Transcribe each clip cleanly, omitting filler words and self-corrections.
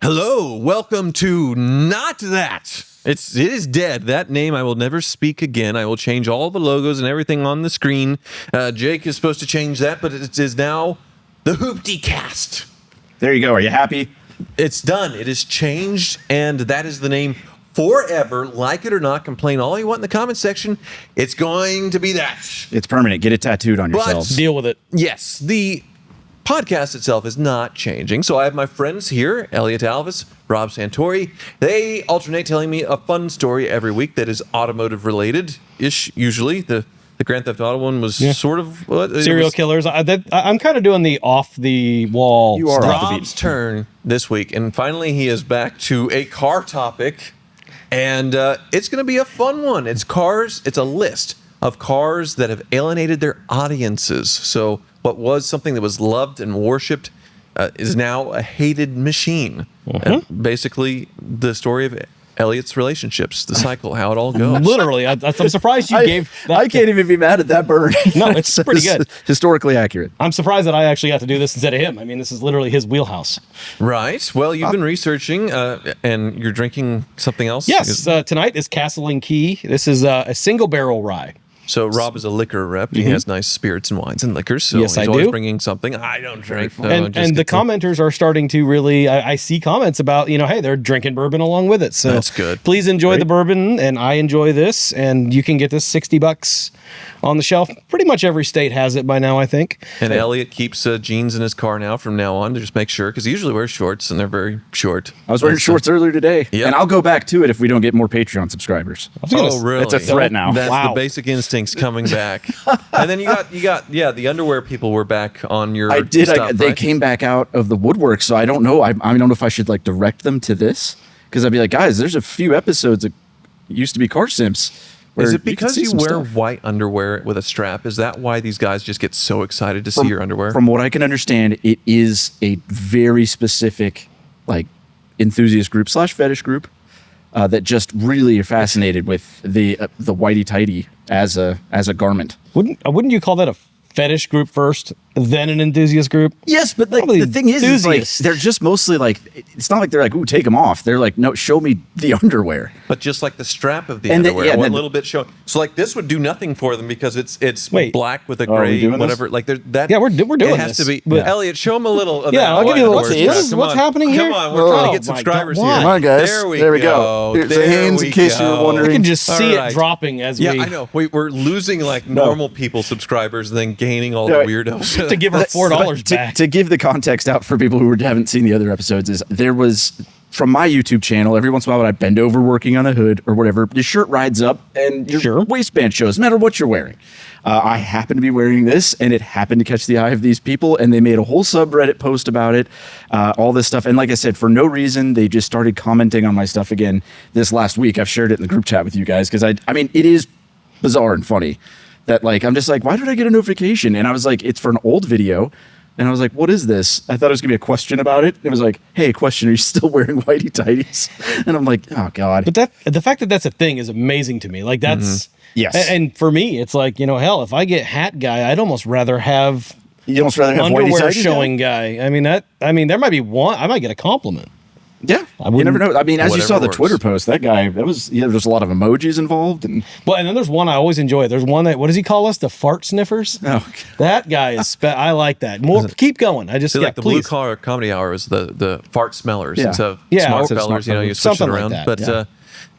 Hello, welcome to Not That. It is dead. That name I will never speak again. I will change all the logos and everything on the screen. Jake is supposed to change that, but it is now the Hoopty Cast. There you go. Are you happy? It's done. It is changed, and that is the name forever. Like it or not, complain all you want in the comment section. It's going to be that. It's permanent. Get it tattooed on But- yourselves. Deal with it. Yes, the podcast itself is not changing. So I have my friends here, Elliot Alvis, Rob Santori. They alternate telling me a fun story every week that is automotive related-ish, usually. The Grand Theft Auto one was sort of... Serial killers. I'm kind of doing the off-the-wall You are stuff. off the Rob's turn this week, and finally he is back to a car topic, and it's going to be a fun one. It's cars. It's a list of cars that have alienated their audiences. So what was something that was loved and worshipped is now a hated machine. Basically, the story of Elliot's relationships, the cycle, how it all goes. Literally, I'm surprised you gave that. I can't even be mad at that burn. No, it's pretty good. Historically accurate. I'm surprised that I actually got to do this instead of him. I mean, this is literally his wheelhouse. Right. Well, you've been researching, and you're drinking something else? Yes, tonight is Castle and Key. This is a single barrel rye. So Rob is a liquor rep. He has nice spirits and wines and liquors. So Yes, he's I always do. bringing something. I don't drink. So And the commenters are starting to really, I see comments about, hey, they're drinking bourbon along with it. So That's good. Please enjoy the bourbon, and I enjoy this. And you can get this $60 on the shelf. Pretty much every state has it by now, I think. And Elliot keeps jeans in his car now from now on to just make sure, because he usually wears shorts and they're very short. I was wearing shorts earlier today, Yep. and I'll go back to it if we don't get more Patreon subscribers. Oh, really? It's a threat now. That's Wow. the basic instincts coming back. And then you got the underwear people were back on your I did. stuff, They right? came back out of the woodwork, so I don't know. I don't know if I should direct them to this, because I'd be like, guys, there's a few episodes that used to be car simps. where Is it you can because see you some wear stuff. white underwear with a strap? Is that why these guys just get so excited to see your underwear? From what I can understand, it is a very specific enthusiast group / fetish group that just really are fascinated with the whitey tighty as a garment. Wouldn't you call that a fetish group first, then an enthusiast group? Yes, but Probably the thing is enthusiast. they're just mostly it's not like they're like, ooh, take them off. They're like, no, show me the underwear. But just like the strap of the And underwear, then- what little bit show. So this would do nothing for them because it's Wait. black with a Are we gray doing this? whatever. That Yeah, we're doing It has this, to be. but- Elliot, show them a little. Of Yeah, that I'll give you a little- underwear what's- strap. what's Come on. happening here? Come on, we're trying to Oh get my subscribers God, here. why? Come on, guys. There we go. go. Here's the There hands we in case you were go. wondering. I can just All see right. it dropping as Yeah, we I know. We're losing normal people subscribers, and then gaining all the Yeah. weirdos. to give her $4 to, back. to give the context out for people who haven't seen the other episodes, is there was from my YouTube channel, every once in a while when I bend over working on a hood or whatever, your shirt rides up and your Sure. waistband shows, no matter what you're wearing. I happen to be wearing this, and it happened to catch the eye of these people, and they made a whole subreddit post about it, all this stuff. And like I said, for no reason, they just started commenting on my stuff again this last week. I've shared it in the group chat with you guys, because I mean, it is bizarre and funny that I'm just like, why did I get a notification? And I was like, it's for an old video. And I was like, what is this? I thought it was going to be a question about it. It was like, hey, question, are you still wearing whitey tighties? And I'm like, oh, God. But the fact that that's a thing is amazing to me. That's Yes. And for me, it's like, hell, if I get hat guy, I'd almost rather have You'd almost rather have whitey underwear tighties showing guy. I mean, there might be one. I might get a compliment. Yeah. You never know. I mean, as you Whatever saw the works. Twitter post, that guy, there's a lot of emojis involved. And Well, and then there's one I always enjoy. There's one that, what does he call us? The fart sniffers? Oh, That guy is, I like that. More, keep going. I just, See, yeah, like the blue please. collar comedy hour is the fart smellers Yeah. instead of Yeah, smart instead of fellers. smart You fellers. switch it Something like around. that, But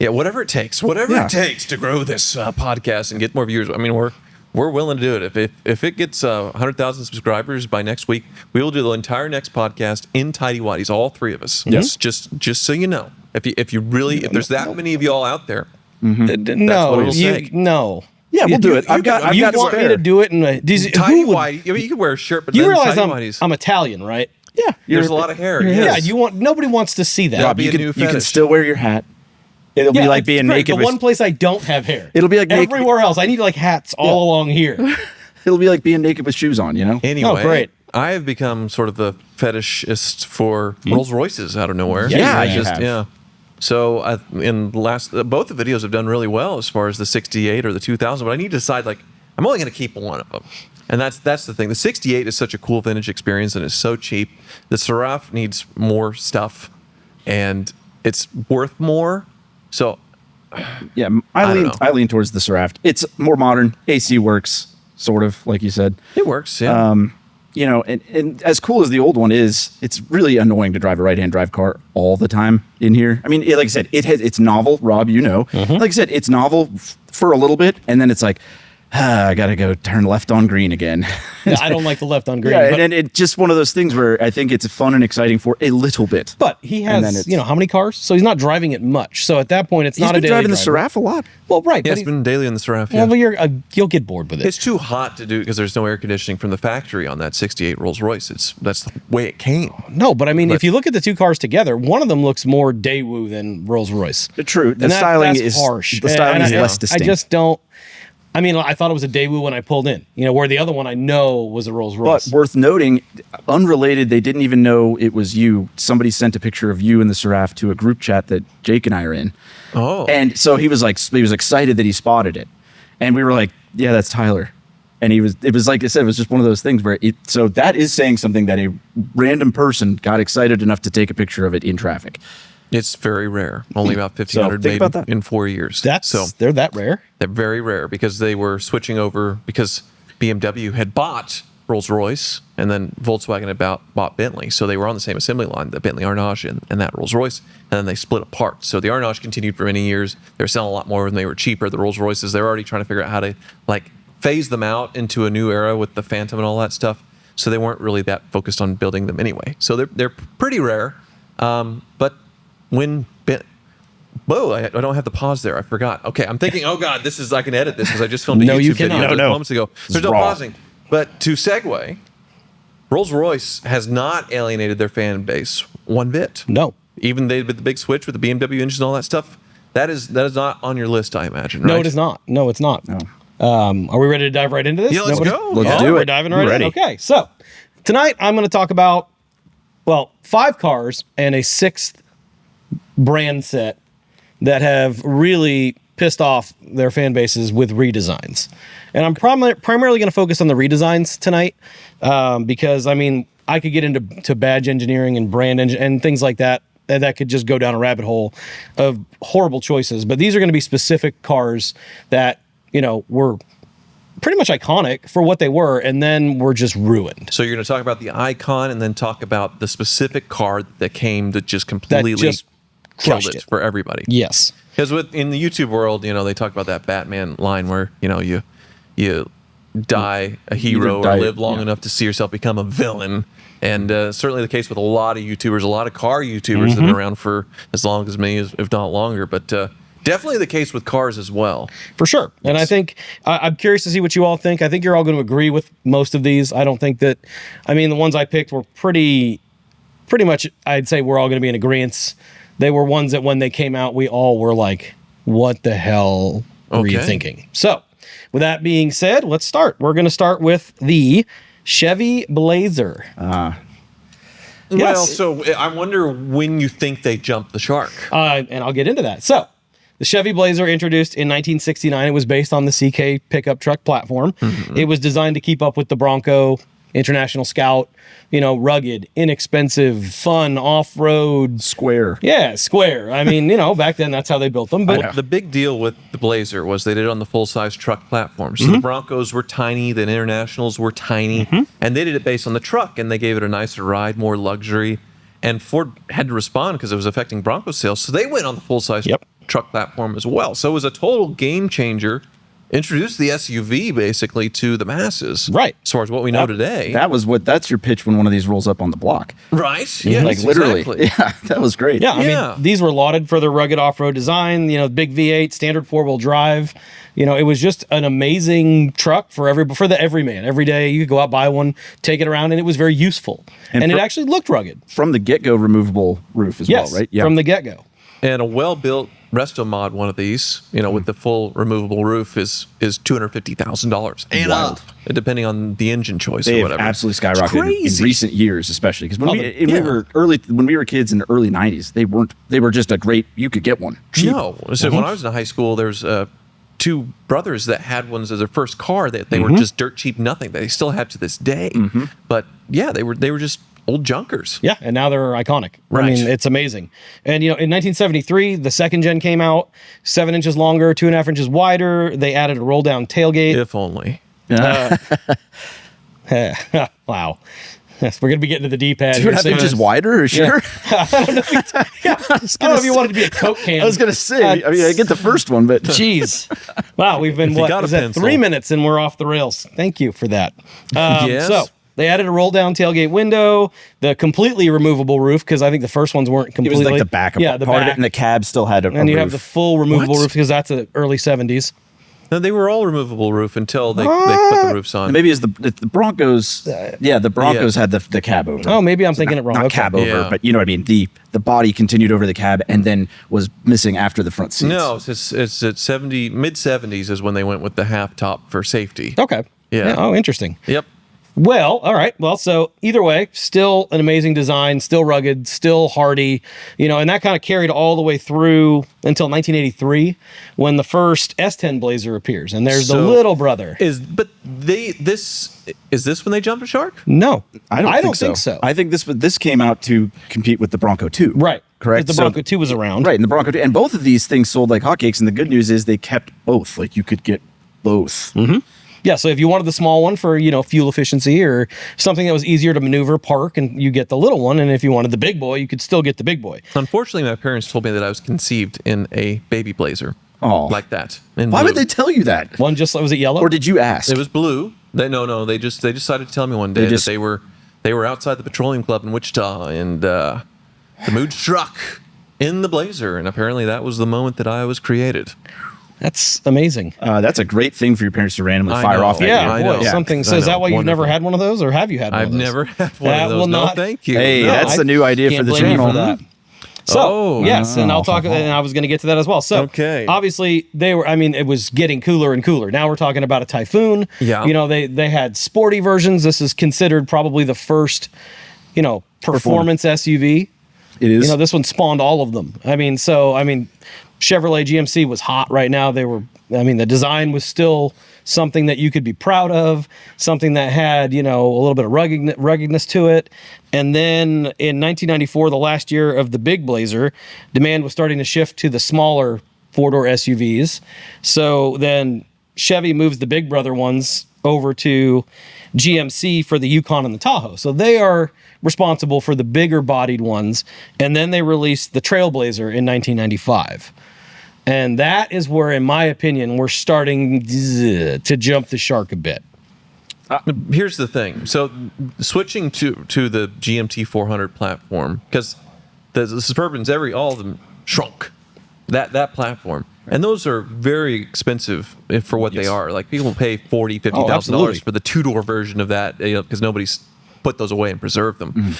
yeah. whatever it takes, Yeah. to grow this podcast and get more viewers. I mean, we're willing to do it. If it gets 100,000 subscribers by next week, we will do the entire next podcast in tidy whities, all three of us. Yes, just so you know, if there's that many of y'all out there, what No, it'll take. no. yeah, we'll do it. I've got You spare. want me to do it in a tidy who would- whitey. I mean, you can wear a shirt, but You then realize tidy I'm whities. Italian, right? Yeah. There's a lot of hair. Yeah, Yes. nobody wants to see that. Rob, You a can, new you can fetish. still wear your hat. It'll be like it's being great. naked The with one place I don't have hair. It'll be like naked- everywhere else. I need hats all along here. It'll be like being naked with shoes on, Anyway, Oh, great. I have become sort of the fetishist for Rolls Royces out of nowhere. Yeah, I you just have. So in the last both the videos have done really well as far as the 68 or the 2000, but I need to decide I'm only going to keep one of them. And that's the thing. The 68 is such a cool vintage experience and it's so cheap. The Seraph needs more stuff. and it's worth more. So Yeah, I don't know. I lean towards the Seraph. It's more modern. AC works, sort of, like you said. it works. Yeah. And as cool as the old one is, it's really annoying to drive a right-hand drive car all the time in here. I mean, like I said, it's novel, Rob, Like I said, it's novel for a little bit, and then it's like, I got to go turn left on green again. Yeah, I don't like the left on green. Yeah, but, and it's just one of those things where I think it's fun and exciting for a little bit. but he And then has, it's- how many cars? So he's not driving it much. So at that point, it's He's not been a daily driving the driver. Seraph a lot. Well, right. Yeah, but it's been daily in the Seraph. Yeah. well, you'll get bored with it. It's too hot to do because there's no air conditioning from the factory on that 68 Rolls Royce. That's the way it came. No, but I mean, if you look at the two cars together, one of them looks more Daewoo than Rolls Royce. True. The And styling that's is harsh. The styling is And less distinct. I just don't. I mean, I thought it was a Daewoo when I pulled in. Where the other one I know was a Rolls Royce. But worth noting, unrelated, they didn't even know it was you. Somebody sent a picture of you in the Seraph to a group chat that Jake and I are in. Oh. And so he was excited that he spotted it. And we were like, yeah, that's Tyler. And it was like I said, it was just one of those things where so that is saying something that a random person got excited enough to take a picture of it in traffic. It's very rare. Only about 1,500 think made about that. in 4 years. They're that rare. They're very rare because they were switching over because BMW had bought Rolls-Royce and then Volkswagen had bought Bentley. So they were on the same assembly line, the Bentley Arnage and that Rolls-Royce, and then they split apart. So the Arnage continued for many years. They were selling a lot more when they were cheaper. The Rolls-Royces, they're already trying to figure out how to phase them out into a new era with the Phantom and all that stuff. So they weren't really that focused on building them anyway. So they're pretty rare. But when whoa, I don't have the pause there. I forgot. Okay, I'm thinking, oh God, I can edit this because I just filmed a No, you YouTube video cannot. just No. moments ago. There's no raw. pausing. But to segue, Rolls-Royce has not alienated their fan base one bit. No. Even they did the big switch with the BMW engine and all that stuff. That is not on your list, I imagine, right? No, it is not. No, it's not. No. Are we ready to dive right into this? Yeah, let's go. Let's do We're it. diving I'm right ready. in. Okay, so tonight I'm going to talk about, 5 cars and a 6th brand set that have really pissed off their fan bases with redesigns. And I'm primarily going to focus on the redesigns tonight because, I could get into badge engineering and brand and things like that. That could just go down a rabbit hole of horrible choices. But these are going to be specific cars that, were pretty much iconic for what they were and then were just ruined. So you're going to talk about the icon and then talk about the specific car that came that just completely just killed crushed it it. for everybody. Yes. Because in the YouTube world, they talk about that Batman line where you die a hero die- or live long yeah. enough to see yourself become a villain. And certainly the case with a lot of YouTubers, a lot of car YouTubers that have been around for as long as me, if not longer. But definitely the case with cars as well. For sure. And I think I'm curious to see what you all think. I think you're all going to agree with most of these. I don't think that, the ones I picked were pretty much, I'd say we're all going to be in agreement. They were ones that when they came out, we all were like, what the hell were you Okay. thinking? So with that being said, let's start. We're going to start with the Chevy Blazer. Well, Yes. so I wonder when you think they jumped the shark. And I'll get into that. So, the Chevy Blazer introduced in 1969. It was based on the CK pickup truck platform. It was designed to keep up with the Bronco, International Scout, rugged, inexpensive, fun, off-road. Square. Yeah, square. Back then that's how they built them. But The big deal with the Blazer was they did it on the full-size truck platform. So the Broncos were tiny, the Internationals were tiny, and they did it based on the truck, and they gave it a nicer ride, more luxury. And Ford had to respond because it was affecting Bronco sales, so they went on the full-size Yep. truck platform as well. So it was a total game changer. Introduced the SUV basically to the masses, Right. As far as what we know today, That's your pitch when one of these rolls up on the block. right? Yes, Like literally. exactly. Yeah, that was great. yeah, Yeah. these were lauded for their rugged off-road design, big V8, standard four-wheel drive. It was just an amazing truck for the everyman. Every day you could go out, buy one, take it around, and it was very useful. And it actually looked rugged. From the get-go removable roof as Yes, well, right? Yeah. from the get-go. And a well-built resto mod, one of these, with the full removable roof, is $250,000 and Wild. up, depending on the engine choice They or have whatever. absolutely It's skyrocketed in crazy. recent years, especially because yeah. when we were kids in the early '90s, they were just a great. You could get one cheap. No, so when I was in high school, there's 2 brothers that had ones as their first car. That they were just dirt cheap, nothing. They still have to this day. But yeah, they were just old junkers. Yeah, and now they're iconic. Right. I mean, it's amazing. And in 1973, the second gen came out, 7 inches longer, 2.5 inches wider. They added a roll down tailgate. If only. Wow. Yes, we're gonna be getting to the D-pad. 2.5 inches wider, or sure? I don't know if you wanted to be a Coke can. I was gonna say. I mean, I get the first one, but Jeez. Wow, we've been, If you got a is that pencil. 3 minutes and we're off the rails. Thank you for that. Yes. So they added a roll down tailgate window, the completely removable roof, because I think the first ones weren't it completely. was like the back of the part of back. it, and the cab still had a And you have roof. the full removable What? roof because that's the early 70s. No, they were all removable roof until they put the roofs on. Maybe it's the Broncos. The Broncos had the cab over. Oh, maybe I'm thinking it wrong. Not Okay. cab over, Yeah. but you know what I mean. The body continued over the cab and then was missing after the front seats. No, it's at mid 70s is when they went with the half top for safety. Okay. Yeah. Oh, interesting. Yep. Well, all right. Well, so either way, still an amazing design, still rugged, still hardy, and that kind of carried all the way through until 1983 when the first S10 Blazer appears. And there's the So- little brother. Is this when they jumped a shark? No, I don't think so. I think this came out to compete with the Bronco 2. Right. Correct. Because the Bronco 2 was around. Right, and the Bronco 2, and both of these things sold like hotcakes. And the good news is they kept both. Like you could get both. Mm-hmm. Yeah, so if you wanted the small one for, fuel efficiency or something that was easier to maneuver, park, and you get the little one. And if you wanted the big boy, you could still get the big boy. Unfortunately, my parents told me that I was conceived in a baby Blazer. Oh. Like that. In Why blue. would they tell you that? One just, was it yellow? Or did you ask? It was blue. They decided to tell me one day just- that they were outside the petroleum club in Wichita, and the mood struck in the Blazer, and apparently that was the moment that I was created. That's amazing. That's a great thing for your parents to randomly I fire know. off at Yeah, you. I boy, know. something. I So is that know. why you've never Wonderful. had one of those, or have you had one I've of those? never had one That of those. will No, not- thank you. Hey, No. that's the new idea for Can't the blame you channel. for that. So, Oh. yes, and I'll talk, and I was going to get to that as well. So, Okay. obviously, it was getting cooler and cooler. Now we're talking about a Typhoon. Yeah. They had sporty versions. This is considered probably the first, performance SUV. It is. This one spawned all of them. Chevrolet GMC was hot right now. The design was still something that you could be proud of, something that had, a little bit of ruggedness to it. And then in 1994, the last year of the big Blazer, demand was starting to shift to the smaller four-door SUVs. So then Chevy moves the big brother ones over to GMC for the Yukon and the Tahoe. So they are responsible for the bigger bodied ones. And then they released the Trailblazer in 1995. And that is where, in my opinion, we're starting to jump the shark a bit. Here's the thing. So switching to the GMT 400 platform, because the Suburbans, all of them shrunk that platform. And those are very expensive for what they are. Like people pay $40,000, $50,000 absolutely. for the two-door version of that, because nobody's put those away and preserved them.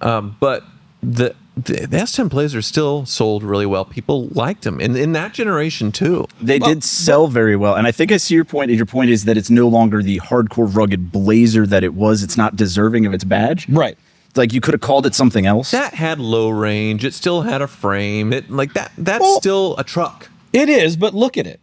But the S10 Blazer still sold really well. People liked them, and in that generation too. They did sell very well. And I think I see your point. And your point is that it's no longer the hardcore rugged Blazer that it was. It's not deserving of its badge. Right. Like you could have called it something else. That had low range. It still had a frame. That's Well, still a truck. It is, but look at it.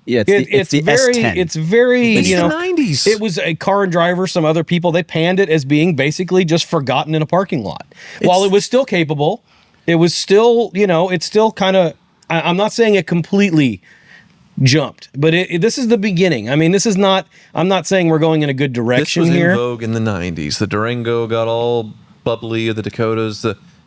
Yeah, it's the very, S10. it's very, It's the 90s. It was a car and driver. Some other people, they panned it as being basically just forgotten in a parking lot. While it was still capable, it was still, it's still kind of, I'm not saying it completely jumped, but this is the beginning. I'm not saying we're going in a good This direction was here. in vogue in the 90s. The Durango got all bubbly, the Dakotas,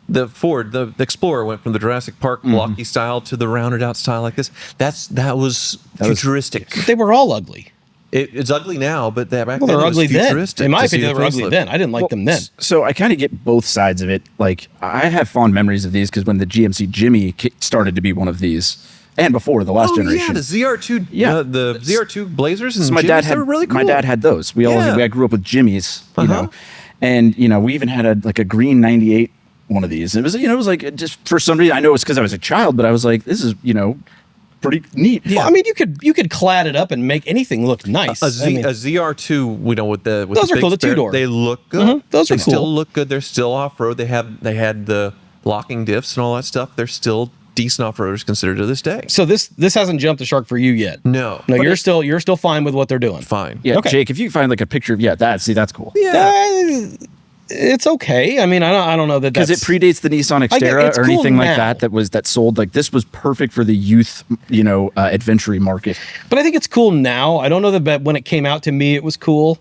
the Ford, the Explorer went from the Jurassic Park blocky style to the rounded out style like this. That was futuristic. They were all ugly. It's ugly now, but back Well, then they're it was ugly then. futuristic. In my to see opinion, the they were ugly facelift. then. I didn't like them then. So I kind of get both sides of it. Like I have fond memories of these because when the GMC Jimmy started to be one of these, and before the last generation. Yeah, the ZR2, Yeah. the ZR2 Blazers and So my dad Jimmys, had they were really cool. My dad had those. I grew up with Jimmys, Uh-huh. and we even had a green '98 one of these. It was it was like just for some reason I know it's because I was a child, but I was like, this is pretty neat. Yeah. Well, you could clad it up and make anything look nice. A ZR2, with the Those are big cool, the spare, two-door. They look good. Those are they still cool. look good. They're still off road. They had the locking diffs and all that stuff. They're still decent off roaders considered to this day. So this hasn't jumped the shark for you yet. No, No, but you're still fine with what they're doing. fine. Yeah, Okay. Jake, if you find like a picture of that's cool. Yeah. it's okay. I mean, I don't know that because it predates the Nissan Xterra it's or cool anything like now. that sold like this was perfect for the youth, adventure market. But I think it's cool now. I don't know that when it came out to me, it was cool.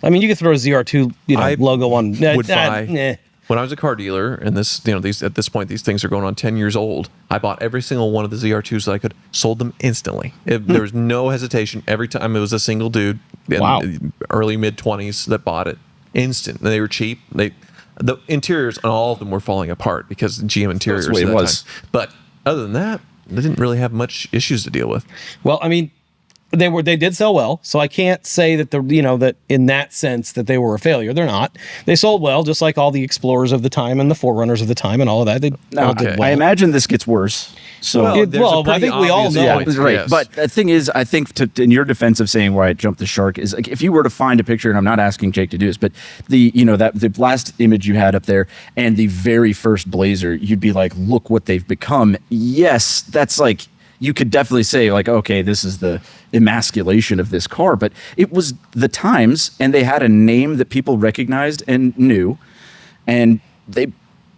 I mean, you could throw a ZR2 I logo on. would buy. When I was a car dealer, and these at this point, these things are going on 10 years old. I bought every single one of the ZR2s that I could, sold them instantly. There was no hesitation. Every time it was a single dude, in early mid 20s that bought it, instant. And they were cheap. The interiors on all of them were falling apart because GM interiors. That's the way it was. Time. But other than that, they didn't really have much issues to deal with. Well, I mean, they did sell well, so I can't say that that in that sense that they were a failure. They're not. They sold well, just like all the Explorers of the time and the Forerunners of the time and all of that. They all did well. I imagine this gets worse. So I think we all know. Yeah, it's right. Yes. But the thing is, I think in your defense of saying why it jumped the shark is like if you were to find a picture, and I'm not asking Jake to do this, but the last image you had up there and the very first Blazer, you'd be like, look what they've become. Yes, that's like. You could definitely say like, okay, this is the emasculation of this car, but it was the times, and they had a name that people recognized and knew, and they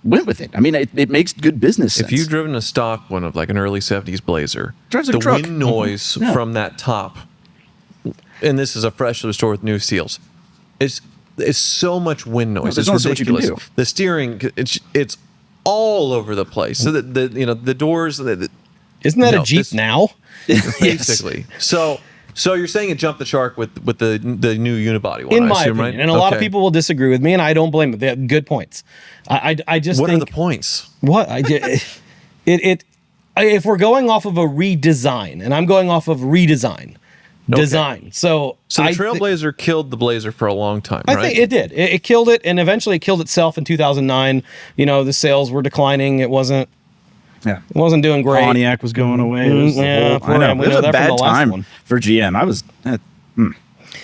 went with it. I mean, it makes good business sense. If you've driven a stock one of like an early 70s Blazer, Drives like the a truck. wind noise from that top, and this is a freshly restored with new seals, it's so much wind noise. there's It's only so much you can ridiculous. do. The steering, it's all over the place. So the doors. Isn't that No, a Jeep this- now? Basically. So you're saying it jumped the shark with the new unibody one, In I my assume, opinion, right? and a lot of Okay. people will disagree with me, and I don't blame them. They have good points. I just What think are the points? what if we're going off of a redesign, and I'm going off of redesign, design. So So the I thi- Trailblazer killed the Blazer for a long time, I right? think it did. It killed it, and eventually it killed itself in 2009. The sales were declining. It wasn't doing great. Pontiac was going away. It was the yeah, whole- poor I know. man. We It was know a that from bad the last time one. for GM. I was.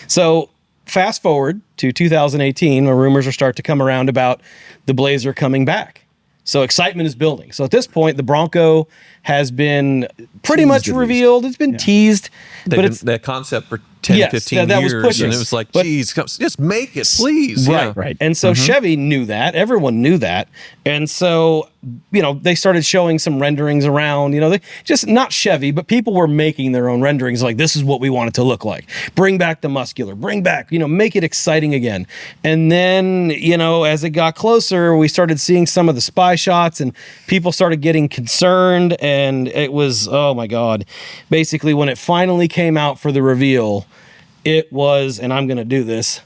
So fast forward to 2018, where rumors are start to come around about the Blazer coming back. So excitement is building. So at this point, the Bronco has been pretty much at least. revealed. It's been teased, but it's that concept for 10, Yes, 15 that was years, pushing. and it was like, But- geez, just make it, please. right, Yeah. Right. And so Chevy knew that. Everyone knew that. And so, they started showing some renderings around, they just not Chevy, but people were making their own renderings like, this is what we want it to look like. Bring back the muscular, bring back, make it exciting again. And then, as it got closer, we started seeing some of the spy shots and people started getting concerned. And it was, oh my God. Basically, when it finally came out for the reveal, it was, and I'm going to do this.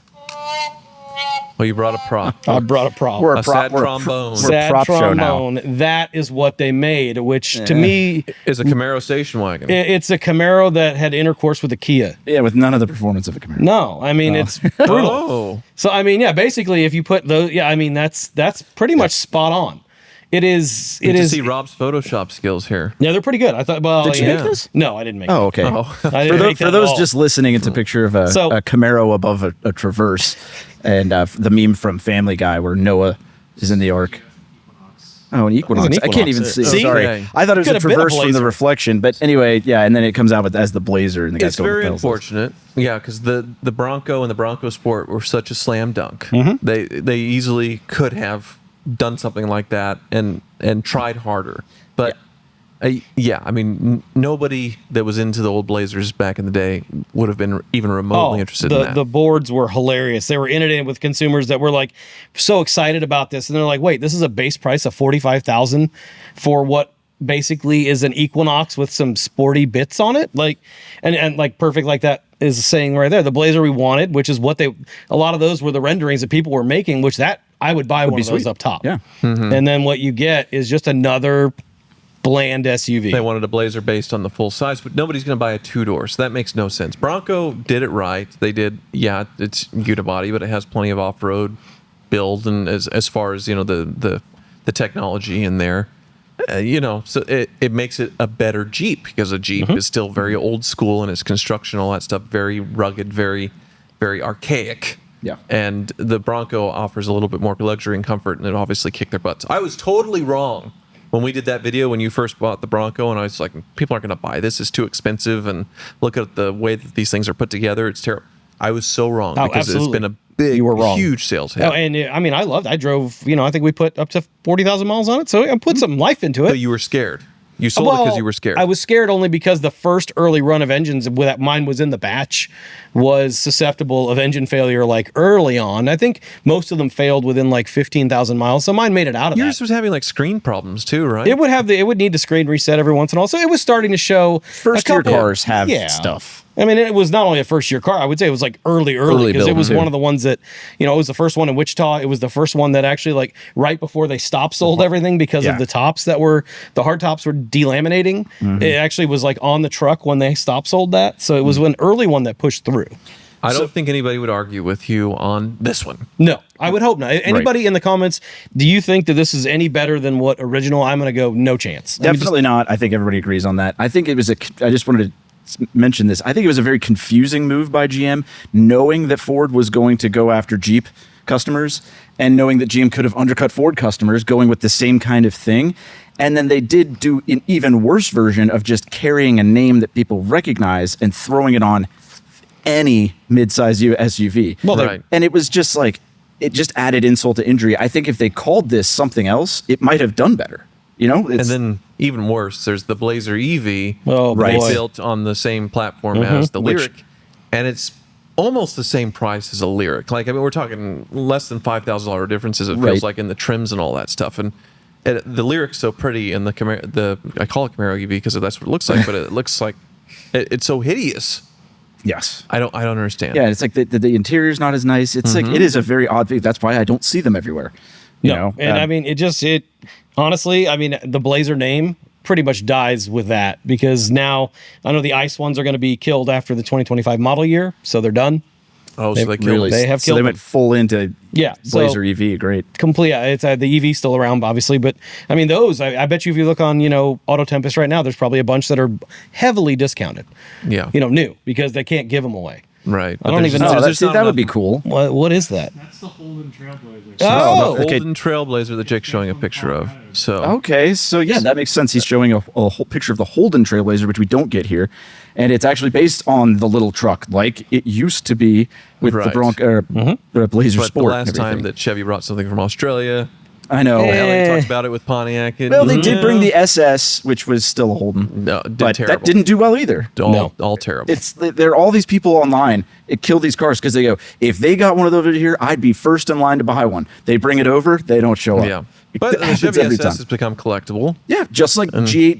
Well, you brought a prop. I brought a prop. A sad trombone. We're a Sad prop show now. trombone. That is what they made, which to me, Is a Camaro station wagon. it's a Camaro that had intercourse with a Kia. Yeah, with none of the performance of a Camaro. No, I mean it's brutal. Oh. So I mean, yeah, basically, if you put those, I mean that's pretty much spot on. It is. Good It to is. see Rob's Photoshop skills here. Yeah, they're pretty good. I thought. Well, Did you yeah. make this? No, I didn't make. Oh, it. okay. Oh. I didn't make For that those at all. just listening, it's a picture of a So- Camaro above a Traverse, and the meme from Family Guy where Noah is in the Ark. Oh, an Equinox. I can't even see. See? Sorry, Okay. I thought it was Could a have been a Traverse from the Blazer. reflection, but anyway, yeah. And then it comes out as the Blazer, and the guy's It's going with very pedals. unfortunate. Yeah, because the Bronco and the Bronco Sport were such a slam dunk. Mm-hmm. They easily could have done something like that and tried harder. But I mean, nobody that was into the old Blazers back in the day would have been even remotely interested in that. The boards were hilarious. They were inundated with consumers that were like so excited about this, and they're like, "Wait, this is a base price of $45,000 for what basically is an Equinox with some sporty bits on it?" Like, and like perfect like that is saying right there, the Blazer we wanted, which is what a lot of those were the renderings that people were making, which that I would buy one be of those sweet. up top. Yeah. And then what you get is just another bland SUV. They wanted a Blazer based on the full size, but nobody's going to buy a two-door, so that makes no sense. Bronco did it right. They did, it's unibody, but it has plenty of off-road build, and as far as the technology in there, so it makes it a better Jeep because a Jeep is still very old school in its construction, all that stuff, very rugged, very very archaic. Yeah. And the Bronco offers a little bit more luxury and comfort, and it obviously kicked their butts. I was totally wrong when we did that video when you first bought the Bronco, and I was like, people aren't going to buy this. It's too expensive, and look at the way that these things are put together. It's terrible. I was so wrong Oh, because absolutely. big, You were wrong. huge sales hit. Oh, and I mean, I drove, I think we put up to 40,000 miles on it. So I put some life into it. But you were scared. You sold it because you were scared. I was scared only because the first early run of engines that mine was in the batch was susceptible of engine failure like early on. I think most of them failed within like 15,000 miles. So mine made it out of Yours that. was having like screen problems too, right? It would need to screen reset every once in a while. So it was starting to show First year cars have stuff. I mean, it was not only a first year car. I would say it was like early because build it was too. one of the ones that, it was the first one in Wichita. It was the first one that actually like right before they stopped sold everything because of the tops the hard tops were delaminating. It actually was like on the truck when they stopped sold that. So it was an early one that pushed through. I don't think anybody would argue with you on this one. No, I would hope not. Anybody in the comments, do you think that this is any better than what original? I'm going to go no chance. Definitely not. I think everybody agrees on that. I think it was I just wanted to mention this. I think it was a very confusing move by GM, knowing that Ford was going to go after Jeep customers and knowing that GM could have undercut Ford customers going with the same kind of thing. And then they did do an even worse version of just carrying a name that people recognize and throwing it on any mid-size SUV. Well, Right. And it was just like, it just added insult to injury. I think if they called this something else, it might have done better. And then even worse, there's the Blazer EV Oh, Right. boy. built on the same platform as the Lyric, and it's almost the same price as a Lyric. Like, I mean, we're talking less than $5,000 differences. It feels Right. like in the trims and all that stuff. And the Lyric's so pretty, and I call it Camaro EV because that's what it looks like, but it looks like it's so hideous. yes. I don't understand. Yeah, it's like the interior's not as nice. It's like, it is a very odd thing. That's why I don't see them everywhere. You know? And I mean, honestly, I mean, the Blazer name pretty much dies with that because now I know the ICE ones are going to be killed after the 2025 model year, so they're done. Oh, so they killed Really, They have so they killed went full into so- Blazer EV. Great. Complete. It's the EV still around, obviously, but I mean, those. I bet you, if you look on, Auto Tempest right now, there's probably a bunch that are heavily discounted. Yeah. New because they can't give them away. Right. I don't even know. No, There's not that would enough- be cool. What is that? That's the Holden Trailblazer. Oh, okay. Golden Trailblazer that Jake's showing a picture of. So Okay, so yeah, that makes sense. He's showing a whole picture of the Holden Trailblazer, which we don't get here, and it's actually based on the little truck, like it used to be with the Right. Bronco, the Blazer but Sport. the last and time everything. that Chevy brought something from Australia, I know. Elliot talks about it with Pontiac. And, Well, they did bring the SS, which was still a Holden. No, did but terrible. that didn't do well either. all terrible. There are all these people online that kill these cars because they go, if they got one of those over here, I'd be first in line to buy one. They bring it over, they don't show up. Yeah. But That the happens Chevy every SS time. has become collectible. Yeah, just like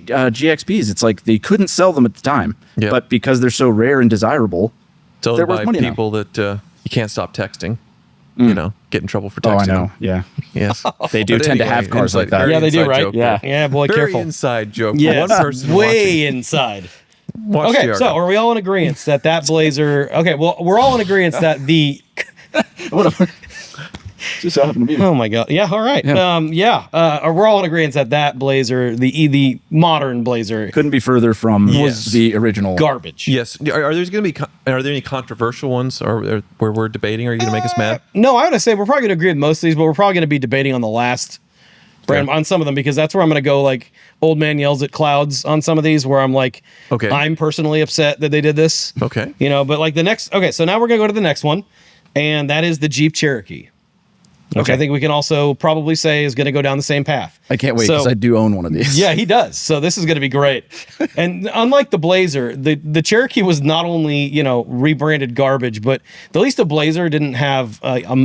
GXPs. It's like they couldn't sell them at the time, Yeah. but because they're so rare and desirable, It's owned they're worth by money now. people that you can't stop texting. Get in trouble for Oh, texting. I know. them. Yeah. Yes. They do But tend to have cars like that. very Yeah, they do, inside right? joke Yeah. there. Yeah, boy, Very careful. inside joke. for Yes, one person way watching. inside. Watch Okay, the so archive. are we all in agreement that Blazer? Okay, well, we're all in agreement that the. Whatever. Just so happened to be. Oh my god! Yeah, all right. Yeah. We're all in agreement that Blazer, the modern Blazer, Couldn't be further from Yes. the original. garbage. Yes. Are there any controversial ones or where we're debating? Are you going to make us mad? No, I would say we're probably going to agree with most of these, but we're probably going to be debating on the last brand on some of them because that's where I'm going to go like old man yells at clouds on some of these where I'm like, Okay. I'm personally upset that they did this. Okay. But like the next, okay, so now we're going to go to the next one, and that is the Jeep Cherokee. Which Okay. I think we can also probably say is going to go down the same path. I can't wait So- because I do own one of these. Yeah, he does. So this is going to be great. And unlike the Blazer, the Cherokee was not only rebranded garbage, but at least the Blazer didn't have a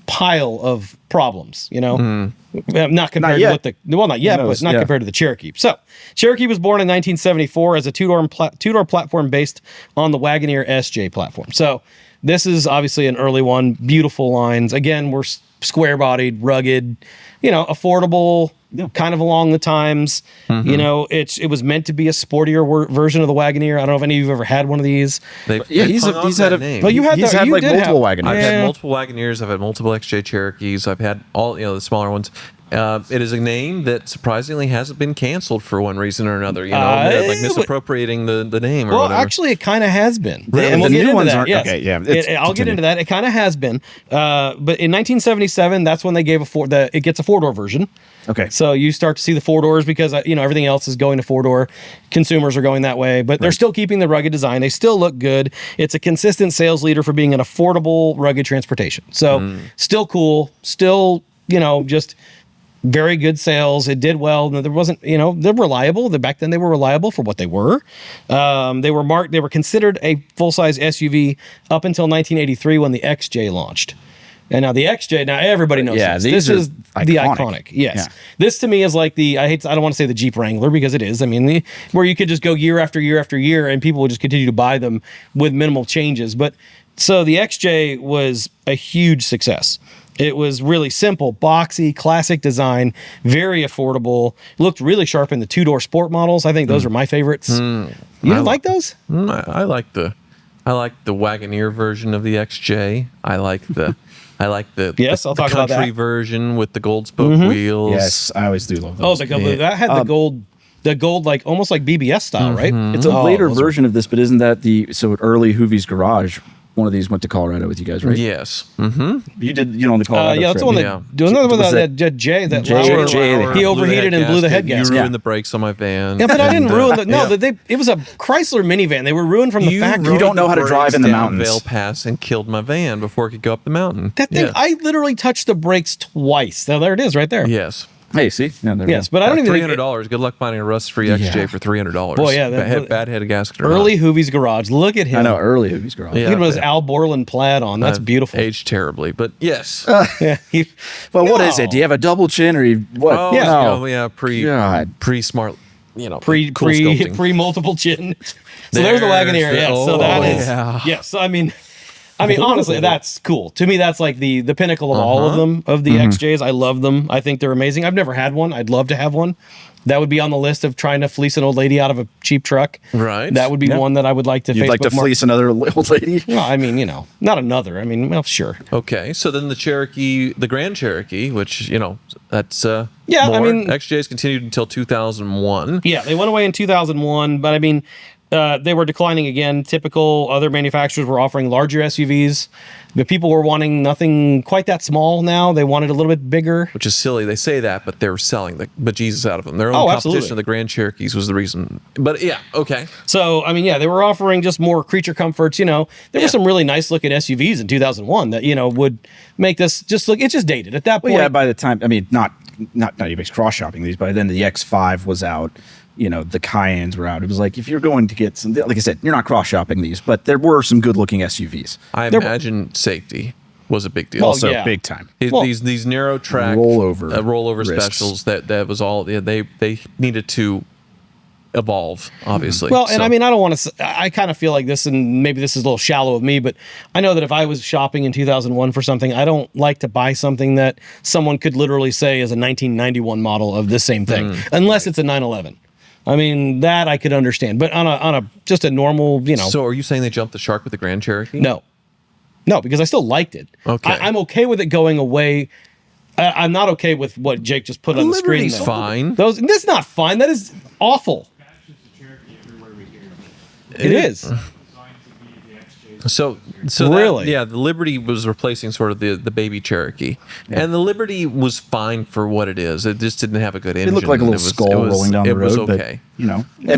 pile of problems. Not compared Not to yet. what not yet, Who knows? but not Yeah. compared to the Cherokee. So Cherokee was born in 1974 as a two-door platform based on the Wagoneer SJ platform. So this is obviously an early one. Beautiful lines. Again, we're square-bodied, rugged, affordable, kind of along the times. It was meant to be a sportier version of the Wagoneer. I don't know if any of you have ever had one of these. They've he's hung on had that a. name. But you had he's the- had you like did multiple have- Wagoneers. I've Yeah. had multiple Wagoneers. I've had multiple XJ Cherokees. I've had all the smaller ones. It is a name that surprisingly hasn't been canceled for one reason or another. You know, like misappropriating the name. Or Well, whatever. actually, it kind of has been. Really? And we'll The get new into ones that. aren't- Yes. okay, yeah, I'll get continue. into that. It kind of has been. But in 1977, that's when they gave it gets a 4-door version. Okay. So you start to see the 4 doors because everything else is going to 4-door. Consumers are going that way, but they're still keeping the rugged design. They still look good. It's a consistent sales leader for being an affordable rugged transportation. So still cool. Still just very good sales. It did well. There wasn't, they're reliable. Back then they were reliable for what they were. They were considered a full-size SUV up until 1983 when the XJ launched. And now the XJ, now everybody knows Yeah, this. these This are is the iconic. Yes. Yeah. This to me is like I don't want to say the Jeep Wrangler because it is. I mean, where you could just go year after year after year and people would just continue to buy them with minimal changes. But so the XJ was a huge success. It was really simple, boxy, classic design, very affordable. Looked really sharp in the 2-door sport models. I think those are my favorites. You didn't like those? I like the Wagoneer version of the XJ. I like the Yes, I'll talk about country that. version with the gold spoke wheels. Yes, I always do love Oh, those. that had the gold like almost like BBS style, right? It's a later version of this, but isn't that so early Hoovie's Garage? One of these went to Colorado with you guys, right? Yes. You did, the Colorado Yeah, that's the trip. one Yeah. that doing another one Was that Jay that Jay- Lauer- Jay- he blew overheated the and blew the head You gasket. ruined Yeah. the brakes on my van. Yeah, but I didn't And, ruin the. No, yeah. it was a Chrysler minivan. They were ruined from the factory. You don't know how to rode drive in the down mountains. Vail Pass and killed my van before it could go up the mountain. That thing, Yeah. I literally touched the brakes twice. Now there it is, right there. Yes. Hey, see? Yeah, there we Yes, go. but I don't even think $300. Good luck finding a rust-free XJ Yeah. for $300. Boy, yeah, that- bad head gasket. Or early not. Hoovie's Garage. Look at him. I know, early Hoovie's Garage. Yeah. Look at his Al Borland plaid on. That's I've beautiful. Aged terribly, but yes. Yeah. Well, what is No. it? Do you have a double chin or you, what? Oh, Yeah. No. yeah, God. pre-smart, Pre cool sculpting. pre multiple chin. So there's the There's Wagoneer. the- Yes. So that is. yeah. Yes. I mean, honestly, that's cool. To me, that's like the pinnacle of all of them, of the XJs. I love them. I think they're amazing. I've never had one. I'd love to have one. That would be on the list of trying to fleece an old lady out of a cheap truck. Right. That would be Yeah. one that I would like to You'd like to Facebook mark- fleece another old lady? Well, I mean, not another. I mean, well, sure. Okay, so then the Grand Cherokee, which that's Yeah, I more. mean- XJs continued until 2001. Yeah, they went away in 2001, but I mean, they were declining again. Typical other manufacturers were offering larger SUVs, but people were wanting nothing quite that small now. They wanted a little bit bigger. Which is silly. They say that, but they're selling the bejesus out of them. Their own Oh, competition absolutely. of the Grand Cherokees was the reason. But yeah, okay. So, I mean, yeah, they were offering just more creature comforts. There were some really nice looking SUVs in 2001 that, would make this just look, it's just dated at that point. Well, yeah, by the time, I mean, not anybody's cross-shopping these, but then the X5 was out. The Cayennes were out. It was like, if you're going to get some, like I said, you're not cross-shopping these, but there were some good-looking SUVs. I There were- imagine safety was a big deal. Well, Also, yeah. big time. Well- These narrow track Rollover risks. specials that was all they needed to evolve, obviously. Well, and So- I mean, I don't want to. I kind of feel like this, and maybe this is a little shallow of me, but I know that if I was shopping in 2001 for something, I don't like to buy something that someone could literally say is a 1991 model of the same thing, unless it's a 911. I mean, that I could understand, but on a just a normal, So are you saying they jumped the shark with the Grand Cherokee? no, because I still liked it. Okay. I'm okay with it going away. I'm not okay with what Jake just put on the screen. Liberty's though. fine. That's not fine. That is awful. That's just a Cherokee everywhere we hear. It is. Designed to be the XJ's. So Really? the Liberty was replacing sort of the baby Cherokee, and the Liberty was fine for what it is. It just didn't have a good It engine. looked like a little It was- skull it was- rolling down the It was road, okay.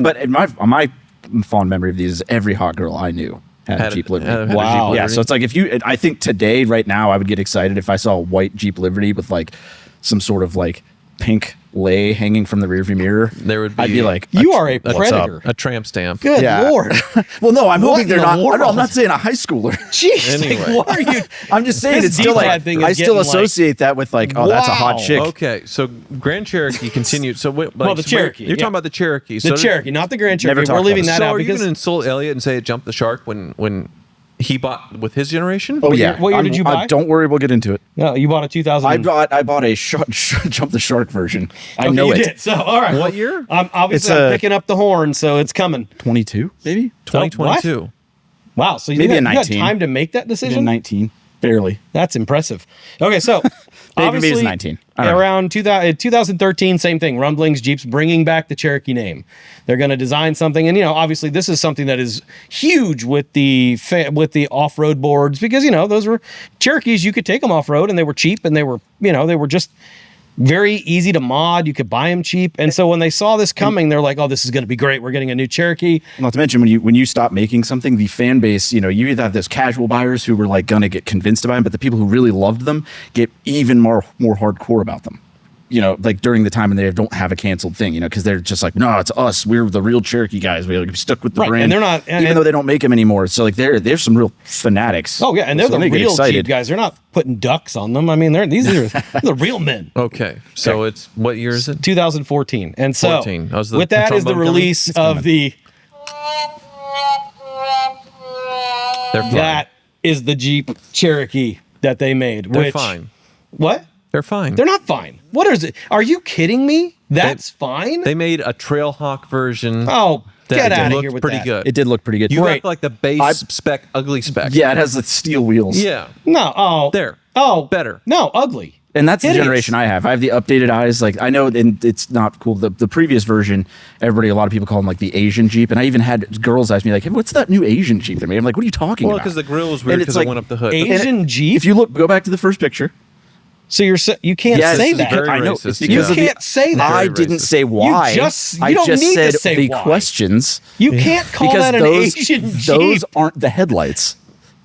but my fond memory of these is every hot girl I knew had a Jeep Liberty. had a Jeep Wow. Yeah, Liberty. so it's like I think today, right now, I would get excited if I saw a white Jeep Liberty with like some sort of like pink lay hanging from the rearview mirror. There would be I'd be like, You are a what's up? predator. a tramp stamp. Good Yeah. Lord. Well, no, I'm What hoping in they're the not. world? I'm not saying a high schooler. Jeez, Anyway. like, what are you? I'm just saying This it's still D-pad like thing is I still getting, like- associate that with like, oh, that's a hot Wow. chick. Okay, so Grand Cherokee continued. So wait, Well, the Cherokee, You're yeah. talking about the Cherokee. The Cherokee, not the Grand Never Cherokee. talked We're about leaving it. that So out are you because going to insult Elliot and say it jumped the shark when he bought with his generation? Oh What yeah. year- what year did you buy? Don't worry, we'll get into it. no, you bought a 2000. I bought a jump the shark version. I Okay, know you it. did. So all right. What year? Obviously, It's I'm a- picking up the horn, so it's coming. 22, maybe 2022. Wow. So Maybe you a had 19. time to make that decision. 19, barely. That's impressive. Okay, so maybe it's 19. I don't know. Around 2013, same thing. Rumblings, Jeep's bringing back the Cherokee name. They're going to design something, and obviously this is something that is huge with the off-road boards because those were Cherokees. You could take them off-road, and they were cheap, and they were they were just very easy to mod. You could buy them cheap, and so when they saw this coming, they're like, "Oh, this is going to be great. We're getting a new Cherokee." Not to mention when you stop making something, the fan base, you either have those casual buyers who were like gonna get convinced to buy them, but the people who really loved them get even more hardcore about them. Like during the time when they don't have a canceled thing, because they're just like, no, it's us. We're the real Cherokee guys. We stuck with the brand, and they're not, even though they don't make them anymore. So like, there's some real fanatics. Oh yeah, and they're so the real Jeep guys. They're not putting ducks on them. I mean, they're the real men. Okay, so it's what year is it? 2014, and so 14. with that is the release of the. They're fine. That is the Jeep Cherokee that they made. They're fine. What? They're fine. They're not fine. What is it? Are you kidding me? That's fine? They made a Trailhawk version. Oh, get out of looked here with pretty that. good. It did look pretty good. You Great. got like the base spec, ugly spec. Yeah, it has the steel wheels. Yeah. No. Oh. There. Oh. Better. No, ugly. And that's the Hideous. generation I have. I have the updated eyes. Like I know, and it's not cool. The previous version, a lot of people call them like the Asian Jeep, and I even had girls ask me like, "Hey, what's that new Asian Jeep they made?" I'm like, "What are you talking Well, about?" because the grill was weird And it's because like it went up the hood. Asian Jeep? If you go back to the first picture. So you can't Yes, say it's that. very I know. racist. It's You because of can't say that. I Very didn't racist. say why. You I don't just need to said say the why. questions. You can't call because that an those, Asian Jeep. those aren't the headlights.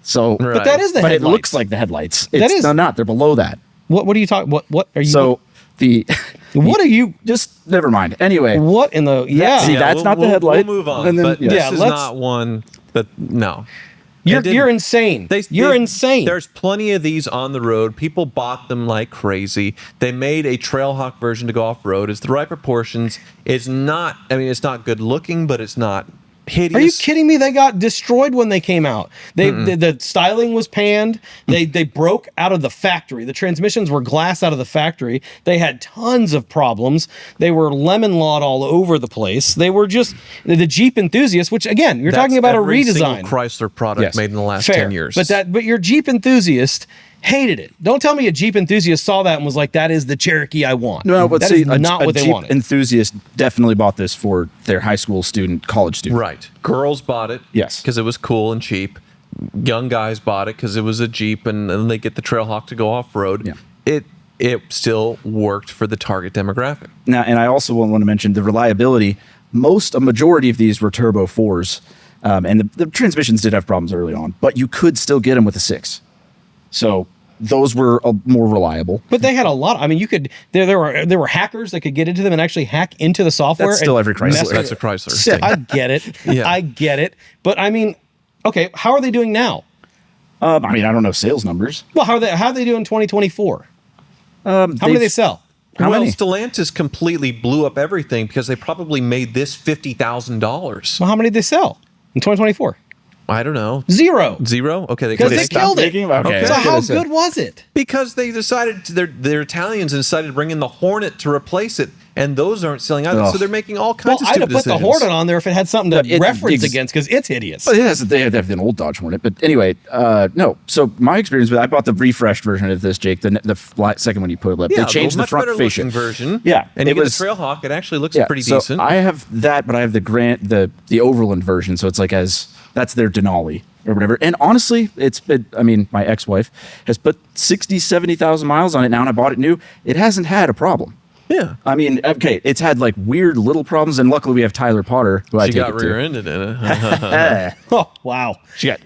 So, Right. But that is the but headlights. it looks like the headlights. That It's is- they're not. They're below that. What are you talking? What are you? So the what are you? just never mind. Anyway, What in the? Yeah. See, that's not the headlight. We'll move on. And then- but yeah. this Yeah, is let's- not one that, no. You're insane. You're insane. There's plenty of these on the road. People bought them like crazy. They made a Trailhawk version to go off road. It's the right proportions. It's not good looking, but it's not hideous. Are you kidding me? They got destroyed when they came out. The styling was panned. They broke out of the factory. The transmissions were glass out of the factory. They had tons of problems. They were lemon lawed all over the place. They were just the Jeep enthusiast, which again, you're That's talking about a every single redesign. Chrysler product Yes. made in the last Fair. 10 years. But your Jeep enthusiast hated it. Don't tell me a Jeep enthusiast saw that and was like, "That is the Cherokee I want." no, but that see, is a, not a what they Jeep wanted. enthusiast definitely bought this for their high school student, college student. right. Girls bought it. Yes. Because it was cool and cheap. Young guys bought it because it was a Jeep and they get the Trailhawk to go off road. Yeah. It still worked for the target demographic. Now, and I also want to mention the reliability. A majority of these were Turbo 4s, and the transmissions did have problems early on, but you could still get them with a 6. So those were more reliable. But they had a lot. I mean, you could. There were hackers that could get into them and actually hack into the software. That's still and every Chrysler. mess with That's it. a Chrysler. I get it. Yeah. I get it. But I mean, okay, how are they doing now? I mean, I don't know sales numbers. Well, how are they doing in 2024? How many do they sell? How well, many? Stellantis completely blew up everything because they probably made this $50,000. Well, how many did they sell in 2024? I don't know. 0. 0? Okay, Because they couldn't- killed it. making them? Okay. So I was how gonna say. good was it? because they decided they're Italians and decided to bring in the Hornet to replace it, and those aren't selling either. Ugh. So they're making all Well, kinds of I'd stupid have put the decisions. Hornet on there if it had something But to it- reference ex- against because it's hideous. Well, yes, they have an old Dodge Hornet, but anyway, no. So my experience with I bought the refreshed version of this, Jake, the second one you put up. Yeah, They changed much the front better fascia looking version. Yeah, and you it get was- the Trailhawk. It actually looks Yeah, pretty so decent. I have that, but I have the Overland version, so it's like that's their Denali or whatever. And honestly, my ex-wife has put 60, 70,000 miles on it now, and I bought it new. It hasn't had a problem. yeah, I mean, okay, it's had like weird little problems, and luckily we have Tyler Potter, who I she take got it to. rear-ended in it. Oh, wow. She got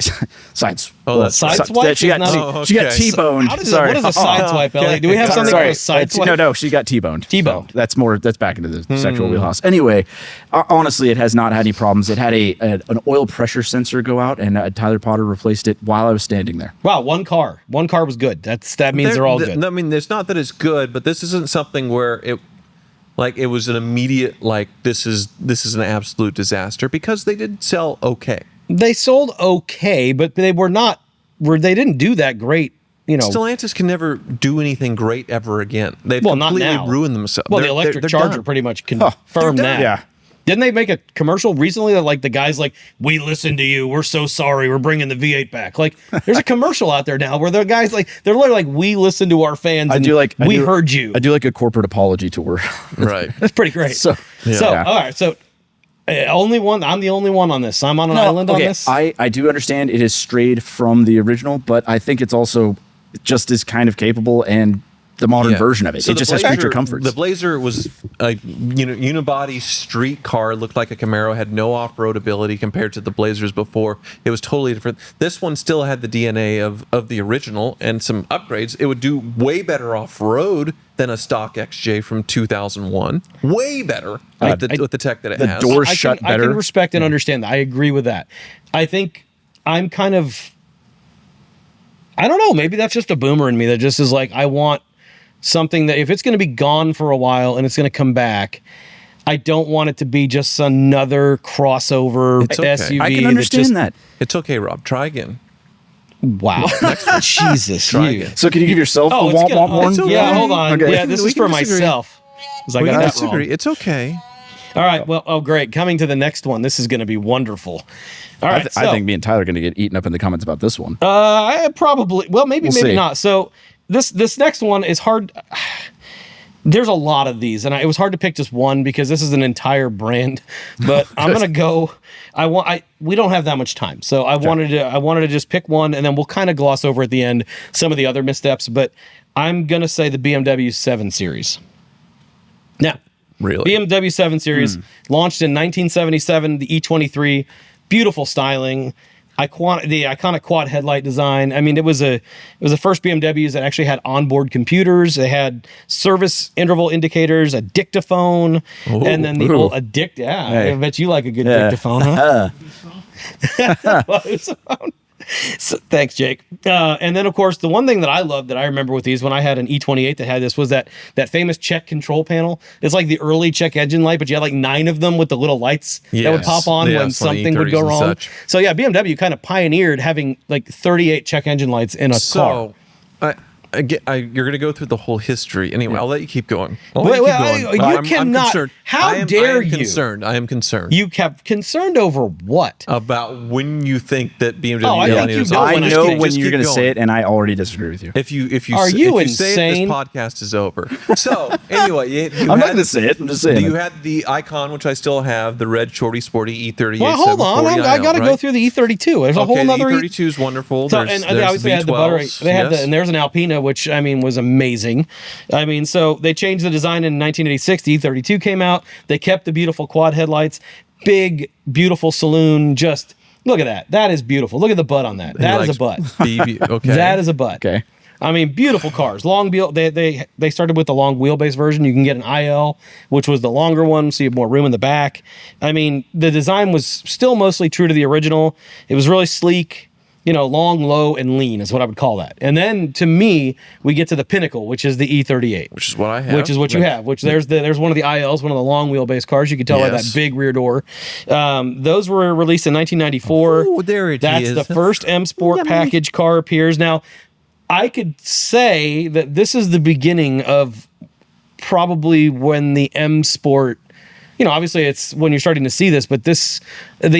sides. Oh, that's side swipe She got, is not- Oh, she got okay. T-boned. How does Sorry. what is a side swipe, Ellie? Do we have something Sorry. for a side swipe? No, she got T-boned. T-boned. So that's back into the sexual wheelhouse. Anyway, honestly, it has not had any problems. It had an oil pressure sensor go out, and Tyler Potter replaced it while I was standing there. Wow, one car was good. That means they're all good. I mean, it's not that it's good, but this isn't something where it was an immediate this is an absolute disaster because they did sell okay. They sold okay, but they didn't do that great. Stellantis can never do anything great ever again. They've Well, not completely now. ruined themselves. Well, the They're electric done. Charger pretty much confirmed They're done. that. Didn't they make a commercial recently that like the guy's like, "We listened to you. We're so sorry. We're bringing the V8 back." Like, there's a commercial out there now where the guys like they're literally like, "We listened to our fans. We heard you." I do like a corporate apology tour. Right. That's pretty great. So, all right. So, only one. I'm the only one on this. I'm on an island on this. I do understand it has strayed from the original, but I think it's also just as kind of capable and the modern version of it. So it just has feature comforts. The Blazer was a unibody street car, looked like a Camaro, had no off-road ability compared to the Blazers before. It was totally different. This one still had the DNA of the original and some upgrades. It would do way better off-road than a stock XJ from 2001. Way better with the tech that it has. The doors shut better. I can respect and understand that. I agree with that. I think I'm kind of, I don't know, maybe that's just a boomer in me that just is like, I want something that if it's going to be gone for a while and it's going to come back, I don't want it to be just another crossover SUV. I can understand that. It's okay, Rob. Try again. Wow. Jesus. Try again. So can you give yourself the womp womp horn? okay. Yeah, hold on. Okay. Yeah, this is for myself. 'Cause I We got can that disagree. wrong. It's okay. All right. Well, great. Coming to the next one. This is going to be wonderful. All right. I think me and Tyler are going to get eaten up in the comments about this one. I probably. Well, maybe see. not. So this next one is hard. There's a lot of these, and it was hard to pick just one because this is an entire brand. But I'm gonna go. We don't have that much time, so I wanted to just pick one, and then we'll kind of gloss over at the end some of the other missteps. But I'm gonna say the BMW 7 Series. Now, Really? BMW 7 Series launched in 1977. The E23, beautiful styling. The iconic quad headlight design. I mean, it was the first BMWs that actually had onboard computers. They had service interval indicators, a dictaphone, and then the old Yeah, Hey. I bet you like a good dictaphone, huh? So, thanks, Jake. And then, of course, the one thing that I loved that I remember with these when I had an E28 that had this was that famous check control panel. It's like the early check engine light, but you had like 9 of them with the little lights that would pop on when something would go wrong. Such. So yeah, BMW kind of pioneered having like 38 check engine lights in a car. You're going to go through the whole history. Anyway, I'll let you keep going. You cannot. Concerned. How dare you? I am concerned. You kept concerned over what? About when you think that BMW. I think you know I when know just when keep you're going to going. say it, and I already disagree with you. If you Are say you it, this insane? podcast is over. So anyway, I'm not going to say it. I'm just saying. You had the Icon, which I still have, the red shorty sporty E38. Well, hold on. I got to go through the E32. There's a whole the other E32 is wonderful. So, There's obviously they had the buttery. They had and there's an Alpina, which I mean was amazing. I mean, so they changed the design in 1986. The E32 came out. They kept the beautiful quad headlights, big, beautiful saloon. Just look at that. That is beautiful. Look at the butt on that. That is a butt. Okay. That is a butt. Okay. I mean, beautiful cars. Long wheel. They started with the long wheelbase version. You can get an IL, which was the longer one, so you have more room in the back. I mean, the design was still mostly true to the original. It was really sleek. Long, low, and lean is what I would call that. And then to me, we get to the pinnacle, which is the E38. Which is what I have. Which is what you have. Which there's one of the ILs, one of the long wheelbase cars. You can tell by that big rear door. Those were released in 1994. Oh, there it That's is. the first M Sport package car appears. Now, I could say that this is the beginning of probably when the M Sport. Obviously it's when you're starting to see this, but the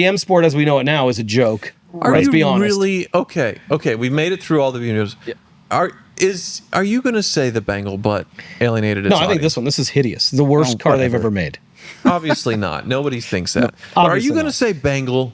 M Sport as we know it now is a joke. Let's be honest. Really okay? We've made it through all the videos. Yeah. Are you going to say the Bangle butt alienated? No, I think this is hideous. The worst car they've whatever. ever made. Obviously not. Nobody thinks that. But are you obviously going to not. say Bangle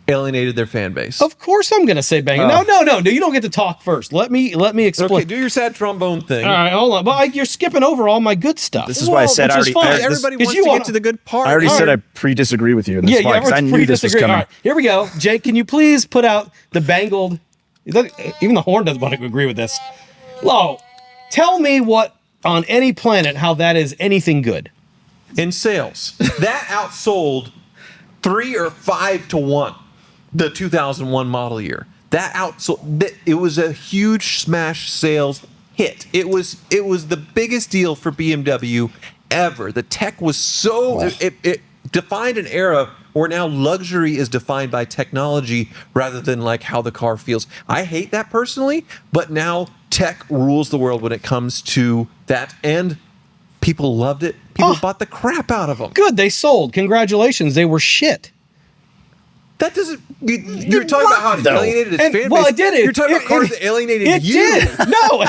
alienated their fan base? Of course I'm going to say bang. No, you don't get to talk first. Let me explain. Okay, do your sad trombone thing. All right, hold on. Well, you're skipping over all my good stuff. This is why I said which is fine. Everybody Because wants you to wanna- get to the good part. I already All said right. I pre-disagree with you in this Yeah, fight because I knew this was disagree. coming. All right, here we go. Jake, can you please put out the bangled? Even the horn doesn't want to agree with this. Lo, tell me what on any planet how that is anything good. In sales, that outsold 3 or 5 to 1 the 2001 model year. That outsold. It was a huge smash sales hit. It was the biggest deal for BMW ever. The tech was so it defined an era where now luxury is defined by technology rather than like how the car feels. I hate that personally, but now tech rules the world when it comes to that, and people loved it. People bought the crap out of them. Good, they sold. Congratulations, they were shit. That doesn't. You're talking about how it alienated its fan base. Well, it did it. You're talking about cars that alienated it you. It did. No.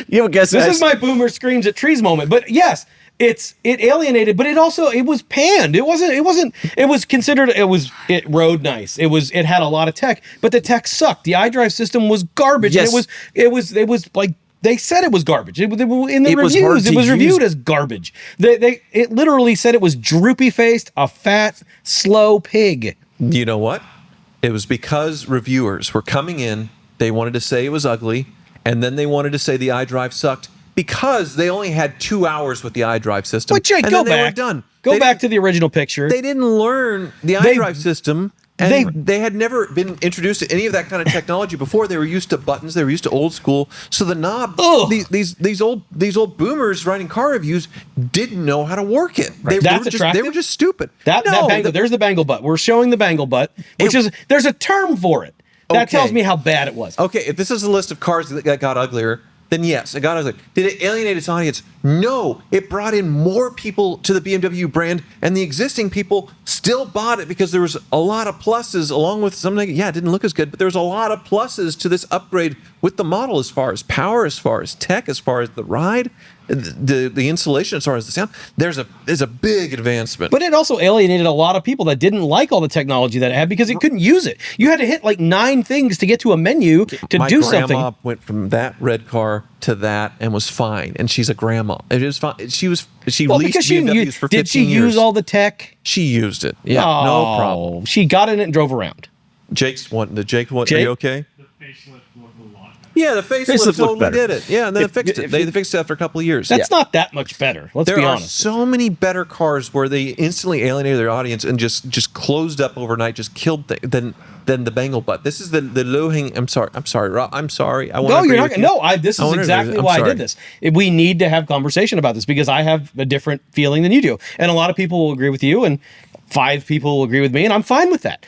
You guess This is my boomer screams at trees moment. But yes, it alienated, but it was panned. It was considered, it rode nice. It had a lot of tech, but the tech sucked. The iDrive system was garbage. Yes. And it was like, they said it was garbage. In the reviews, it was reviewed as garbage. It literally said it was droopy faced, a fat, slow pig. You know what? It was because reviewers were coming in, they wanted to say it was ugly, and then they wanted to say the iDrive sucked because they only had 2 hours with the iDrive system. But Jake, and go then they back. were done. Go back to the original picture. They didn't learn the iDrive system. And they had never been introduced to any of that kind of technology before. They were used to buttons. They were used to old school. So the knob, these old boomers writing car reviews didn't know how to work it. Right. They were just stupid. There's the bangle butt. We're showing the bangle butt, there's a term for it. That tells me how bad it was. Okay, if this is a list of cars that got uglier, then yes, it got ugly. Did it alienate its audience? No, it brought in more people to the BMW brand, and the existing people still bought it because there was a lot of pluses along with something. Yeah, it didn't look as good, but there was a lot of pluses to this upgrade with the model as far as power, as far as tech, as far as the ride, the insulation, as far as the sound. There's a big advancement. But it also alienated a lot of people that didn't like all the technology that it had because it couldn't use it. You had to hit like 9 things to get to a menu to do something. My grandma went from that red car to that and was fine, and she's a grandma. It was fine. She leased BMWs for 15 years. Did she use all the tech? She used it. Yeah, no problem. She got in it and drove around. Jake, are you okay? The facelift looked a lot better. Yeah, the facelift totally better. did it. Yeah, and then they fixed it after a couple of years. That's not that much better. Let's be honest. There are so many better cars where they instantly alienated their audience and just closed up overnight, just killed than the bangle butt. This is the low hanging. I'm sorry, Rob. I'm sorry. This is exactly why I did this. We need to have conversation about this because I have a different feeling than you do, and a lot of people will agree with you, and 5 people will agree with me, and I'm fine with that.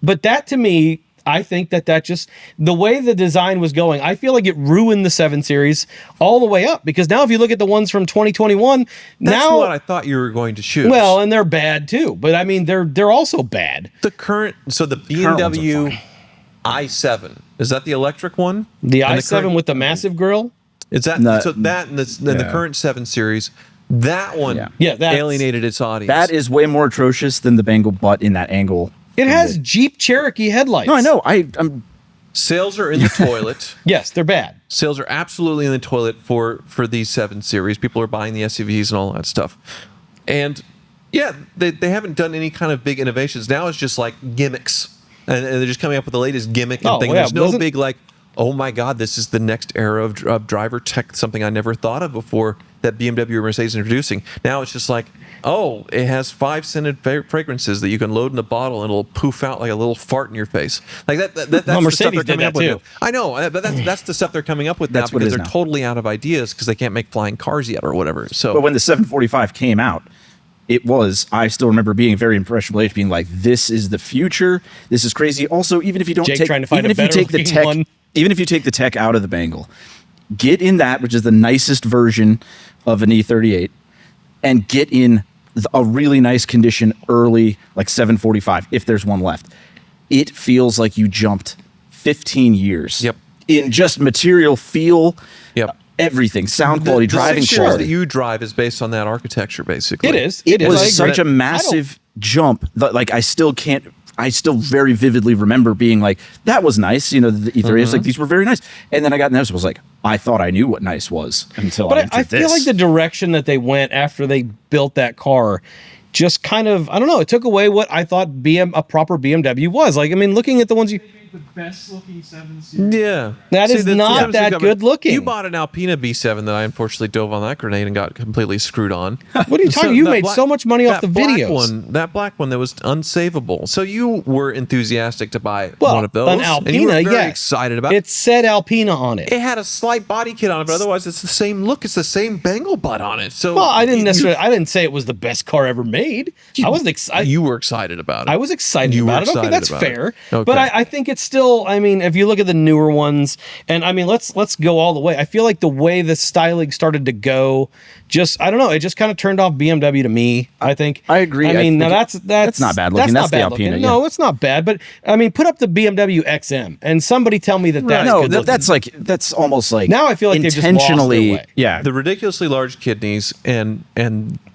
But that to me, I think that just the way the design was going, I feel like it ruined the 7 Series all the way up because now if you look at the ones from 2021, that's what I thought you were going to choose. Well, and they're bad too, but I mean they're also bad. The BMW i7, is that the electric one? The i7 with the massive grille? Is that the current 7 Series? That one alienated its audience. That is way more atrocious than the bangle butt in that angle. It has Jeep Cherokee headlights. No, I know. I'm Sales are in the toilet. Yes, they're bad. Sales are absolutely in the toilet for these 7 Series. People are buying the SUVs and all that stuff. And yeah, they haven't done any kind of big innovations. Now it's just like gimmicks. And they're just coming up with the latest gimmick and thing. Yeah, there's no big like, oh my God, this is the next era of driver tech, something I never thought of before that BMW or Mercedes are introducing. Now it's just like, oh, it has 5 scented fragrances that you can load in a bottle and it'll poof out like a little fart in your face. Like that's the stuff Mercedes they're coming up with too. now. I know, but that's the stuff they're coming up with now because they're totally out of ideas because they can't make flying cars yet or whatever. So, but when the 745 came out, I still remember being very impressionable age, being like, this is the future. This is crazy. Also, even if you don't trying to find even if you take the tech out of the bangle, get in that, which is the nicest version of an E38, and get in a really nice condition early, like 745, if there's one left. It feels like you jumped 15 years. Yep. In just material, feel, yep. Everything, sound quality, driving quality. The 6 Series that you drive is based on that architecture, basically. It is. It was such a massive jump that, like, I still very vividly remember being like, that was nice. You know, the E30s, like, these were very nice. And then I got in this, was like, I thought I knew what nice was until I entered this. But I feel like the direction that they went after they built that car just kind of, I don't know, it took away what I thought a proper BMW was. Like, I mean, looking at the ones you... The best looking 7 Series. Yeah. That is not that good looking. You bought an Alpina B7 that I unfortunately dove on that grenade and got completely screwed on. What are you talking? You made so much money off the videos. That black one that was unsavable. So you were enthusiastic to buy one of those. An Alpina, and you were very excited about it. It said Alpina on it. It had a slight body kit on it, but otherwise it's the same look. It's the same bangle butt on it. So I didn't say it was the best car ever made. I wasn't excited. You were excited about it. I was excited about it. Okay, that's fair. Okay. But I think it's still, I mean, if you look at the newer ones, and I mean, let's go all the way. I feel like the way the styling started to go, I don't know, it just kind of turned off BMW to me, I think. I agree. I mean, now that's not bad looking. That's the Alpina. No, Yeah. it's not bad, but I mean, put up the BMW XM and somebody tell me that's good looking. That's almost like Now I feel like they've just lost intentionally. their way. Yeah. The ridiculously large kidneys and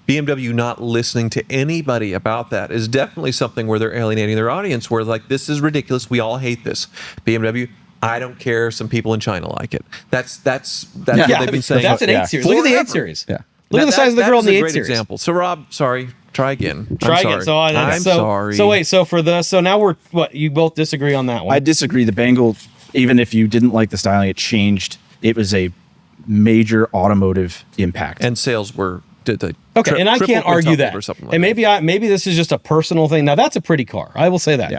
BMW not listening to anybody about that is definitely something where they're alienating their audience, where like, this is ridiculous, we all hate this. BMW, I don't care, some people in China like it. That's what they've been saying. That's an 8 Series. Look at the 8 Series. Yeah. Look at the size of the girl in the 8 great Series. example. So Rob, sorry, try again. Try again. I'm sorry. So wait, so now we're what? You both disagree on that one. I disagree. The Bengal, even if you didn't like the styling, it changed. It was a major automotive impact. And sales were Okay, and I can't argue that. Or something like And that. maybe this is just a personal thing. Now that's a pretty car. I will say that. Yeah.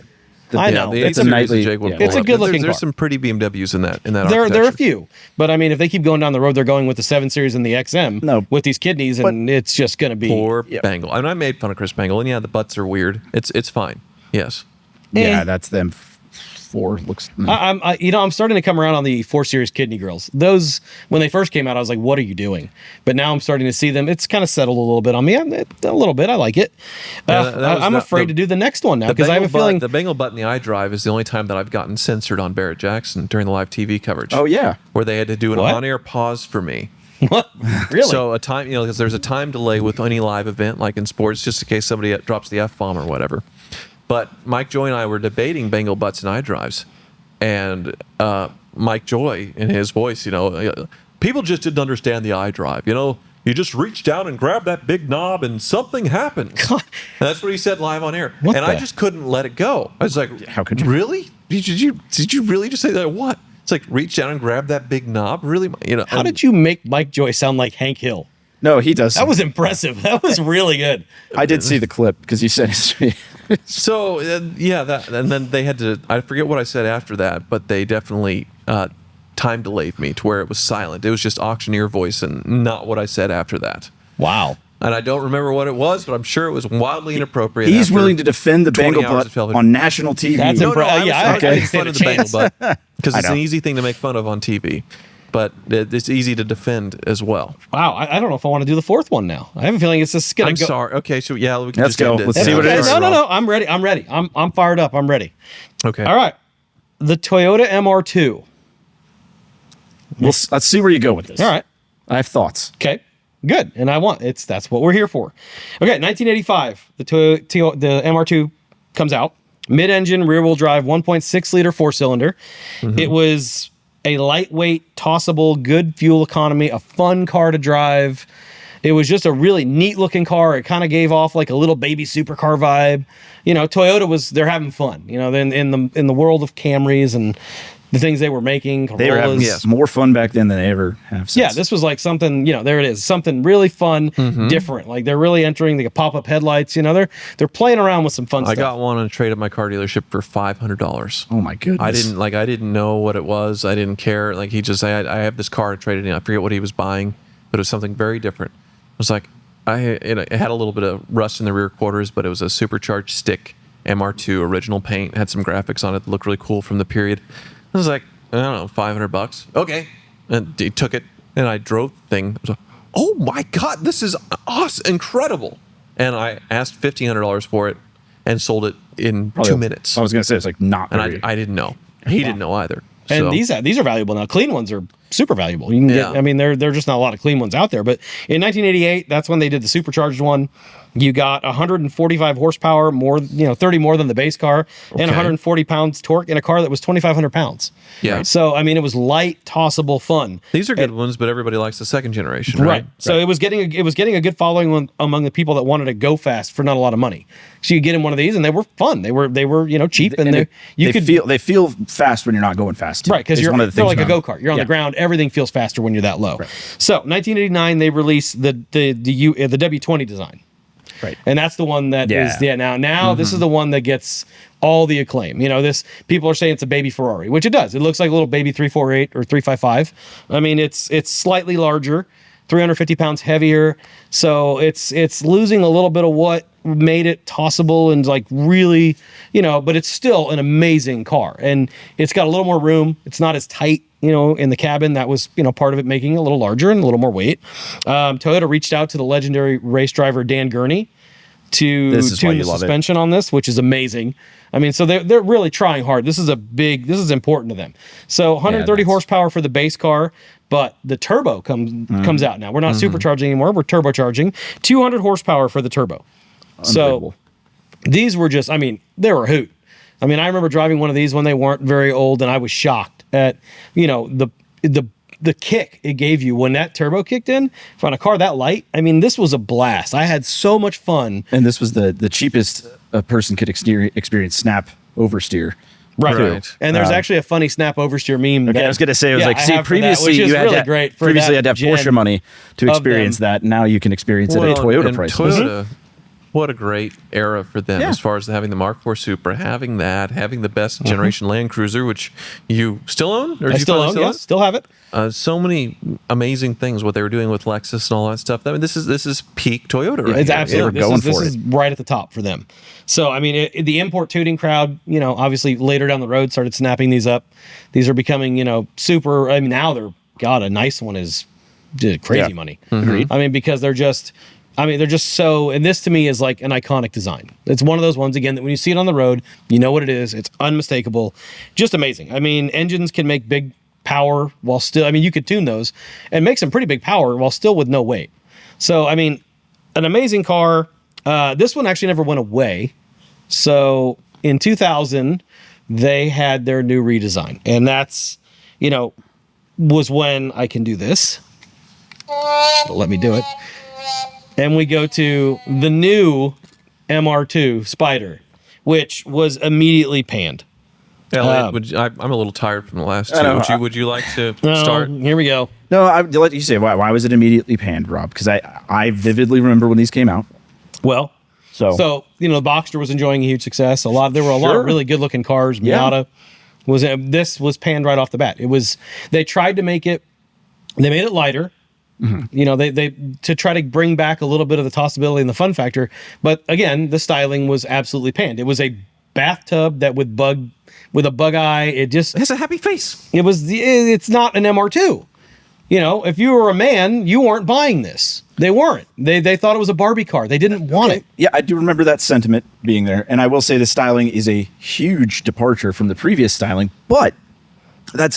I know. The It's a 8 Series nightly- Jake would yeah. pull It's a up. good-looking There's car. some pretty BMWs in that. There are a architecture. few, but I mean, if they keep going down the road, they're going with the 7 Series and the XM No. with these kidneys, and it's just going to be. Poor Bangle. I mean, I made fun of Chris Bangle, and yeah, the butts are weird. It's fine. Yes. Yeah, that's them. 4 looks. I'm starting to come around on the 4 Series kidney grills. Those, when they first came out, I was like, "What are you doing?" But now I'm starting to see them. It's kind of settled a little bit on me. A little bit. I like it. I'm afraid to do the next one now because I have a feeling the Bengal butt in the iDrive is the only time that I've gotten censored on Barrett Jackson during the live TV coverage. Oh yeah. Where they had to do an What? on-air pause for me. what really. So a time, because there's a time delay with any live event, like in sports, just in case somebody drops the F-bomb or whatever. But Mike Joy and I were debating Bengal butts and iDrives. And Mike Joy, in his voice, people just didn't understand the iDrive. You just reach down and grab that big knob, and something happens. And that's what he said live on air. I just couldn't let it go. I was like, How could you? Really? Did you really just say that? What? It's like reach down and grab that big knob. Really? How did you make Mike Joy sound like Hank Hill? No, he does. That was impressive. That was really good. I did see the clip because you said it. So that, and then they had to. I forget what I said after that, but they definitely time delayed me to where it was silent. It was just auctioneer voice and not what I said after that. Wow. And I don't remember what it was, but I'm sure it was wildly inappropriate. He's after willing to defend the 20 Bengal hours of butt television. on national TV. That's No, impre- I was yeah, I making didn't fun stand of a the Bengal chance. butt because it's know. an easy thing to make fun of on TV, but it's easy to defend as well. Wow. I don't know if I want to do the fourth one now. I have a feeling it's just going I'm to go. sorry. Okay, so yeah, we can Let's just go. end it. Let's see what it is. No. I'm ready. I'm fired up. I'm ready. Okay. All right. The Toyota MR2. Let's see where you go with this. All right. I have thoughts. Okay. Good. And that's what we're here for. Okay. 1985. The MR2 comes out. Mid-engine, rear-wheel drive, 1.6 liter 4-cylinder. It was a lightweight, tossable, good fuel economy, a fun car to drive. It was just a really neat looking car. It kind of gave off like a little baby supercar vibe. Toyota they're having fun. In the world of Camrys and the things they were making. They were having Corollas. more fun back then than they ever have since. Yeah, this was like something, there it is, something really fun, different. Like they're really entering the pop-up headlights, they're playing around with some fun I stuff. got one on a trade at my car dealership for $500. Oh my goodness. I didn't know what it was. I didn't care. Like he just said, I have this car traded in. I forget what he was buying, but it was something very different. I was like, it had a little bit of rust in the rear quarters, but it was a supercharged stick MR2 original paint. Had some graphics on it that looked really cool from the period. I was like, I don't know, $500. Okay. And he took it and I drove the thing. I was like, oh my God, this is awesome, incredible. And I asked $1,500 for it and sold it in 2 minutes. I was going to say, it's like not And very. I didn't know. He didn't know either. And So- these are valuable now. Clean ones are super valuable. You can Yeah. get, there are just not a lot of clean ones out there. But in 1988, that's when they did the supercharged one. You got 145 horsepower, 30 more than the base car, and Okay. 140 pounds torque in a car that was 2,500 pounds. Yeah. Right? So, it was light, tossable fun. These are good ones, but everybody likes the second generation, right? So it was getting a good following among the people that wanted to go fast for not a lot of money. So you get in one of these, and they were fun. They were cheap, and they feel fast when you're not going fast. Too, right, because is you're one of the they're things like a about go them. kart. You're on the ground. Everything feels faster when you're that low. So 1989, they released the W20 design. Right. And that's the one that is now this is the one that gets all the acclaim. This people are saying it's a baby Ferrari, which it does. It looks like a little baby 348 or 355. It's slightly larger. 350 pounds heavier. So it's losing a little bit of what made it tossable and like really, but it's still an amazing car. And it's got a little more room. It's not as tight, in the cabin. That was, part of it making it a little larger and a little more weight. Toyota reached out to the legendary race driver Dan Gurney to tune the suspension on this, which is amazing. I mean, so they're really trying hard. This is important to them. So 130 horsepower for the base car, but the turbo comes out now. We're not supercharging anymore. We're turbocharging. 200 horsepower for the turbo. So these were just, they were a hoot. I remember driving one of these when they weren't very old, and I was shocked at, the kick it gave you when that turbo kicked in on a car that light. This was a blast. I had so much fun. And this was the cheapest a person could experience snap oversteer. Right. And there's actually a funny snap oversteer meme. Okay, I was going to say, previously you had to have Porsche money to experience that. Now you can experience it at Toyota prices. Toyota, what a great era for them as far as having the Mark IV Supra, having the best generation Land Cruiser, which you still own? Or I still own, yes. Still have it. So many amazing things, what they were doing with Lexus and all that stuff. This is peak Toyota right It's here. absolutely. This is right at the top for them. So, the import tuning crowd, obviously later down the road started snapping these up. These are becoming, super. Now a nice one is crazy money. Agreed. Because they're just so, and this to me is like an iconic design. It's one of those ones, again, that when you see it on the road, you know what it is. It's unmistakable. Just amazing. Engines can make big power while still, you could tune those and make some pretty big power while still with no weight. So, an amazing car. This one actually never went away. So in 2000, they had their new redesign. And that's, was when I can do this. Let me do it. And we go to the new MR2 Spider, which was immediately panned. Elliot, I'm a little tired from the last two. Would you like to start? Here we go. No, I'd let you say why was it immediately panned, Rob? Because I vividly remember when these came out. Well, so the Boxster was enjoying a huge success. There were a lot of really good looking cars. Miata this was panned right off the bat. They tried to make it. They made it lighter. They to try to bring back a little bit of the tossability and the fun factor. But again, the styling was absolutely panned. It was a bathtub that with a bug eye. It has a happy face. It's not an MR2. If you were a man, you weren't buying this. They weren't. They thought it was a Barbie car. They didn't want it. Yeah, I do remember that sentiment being there. And I will say the styling is a huge departure from the previous styling, but I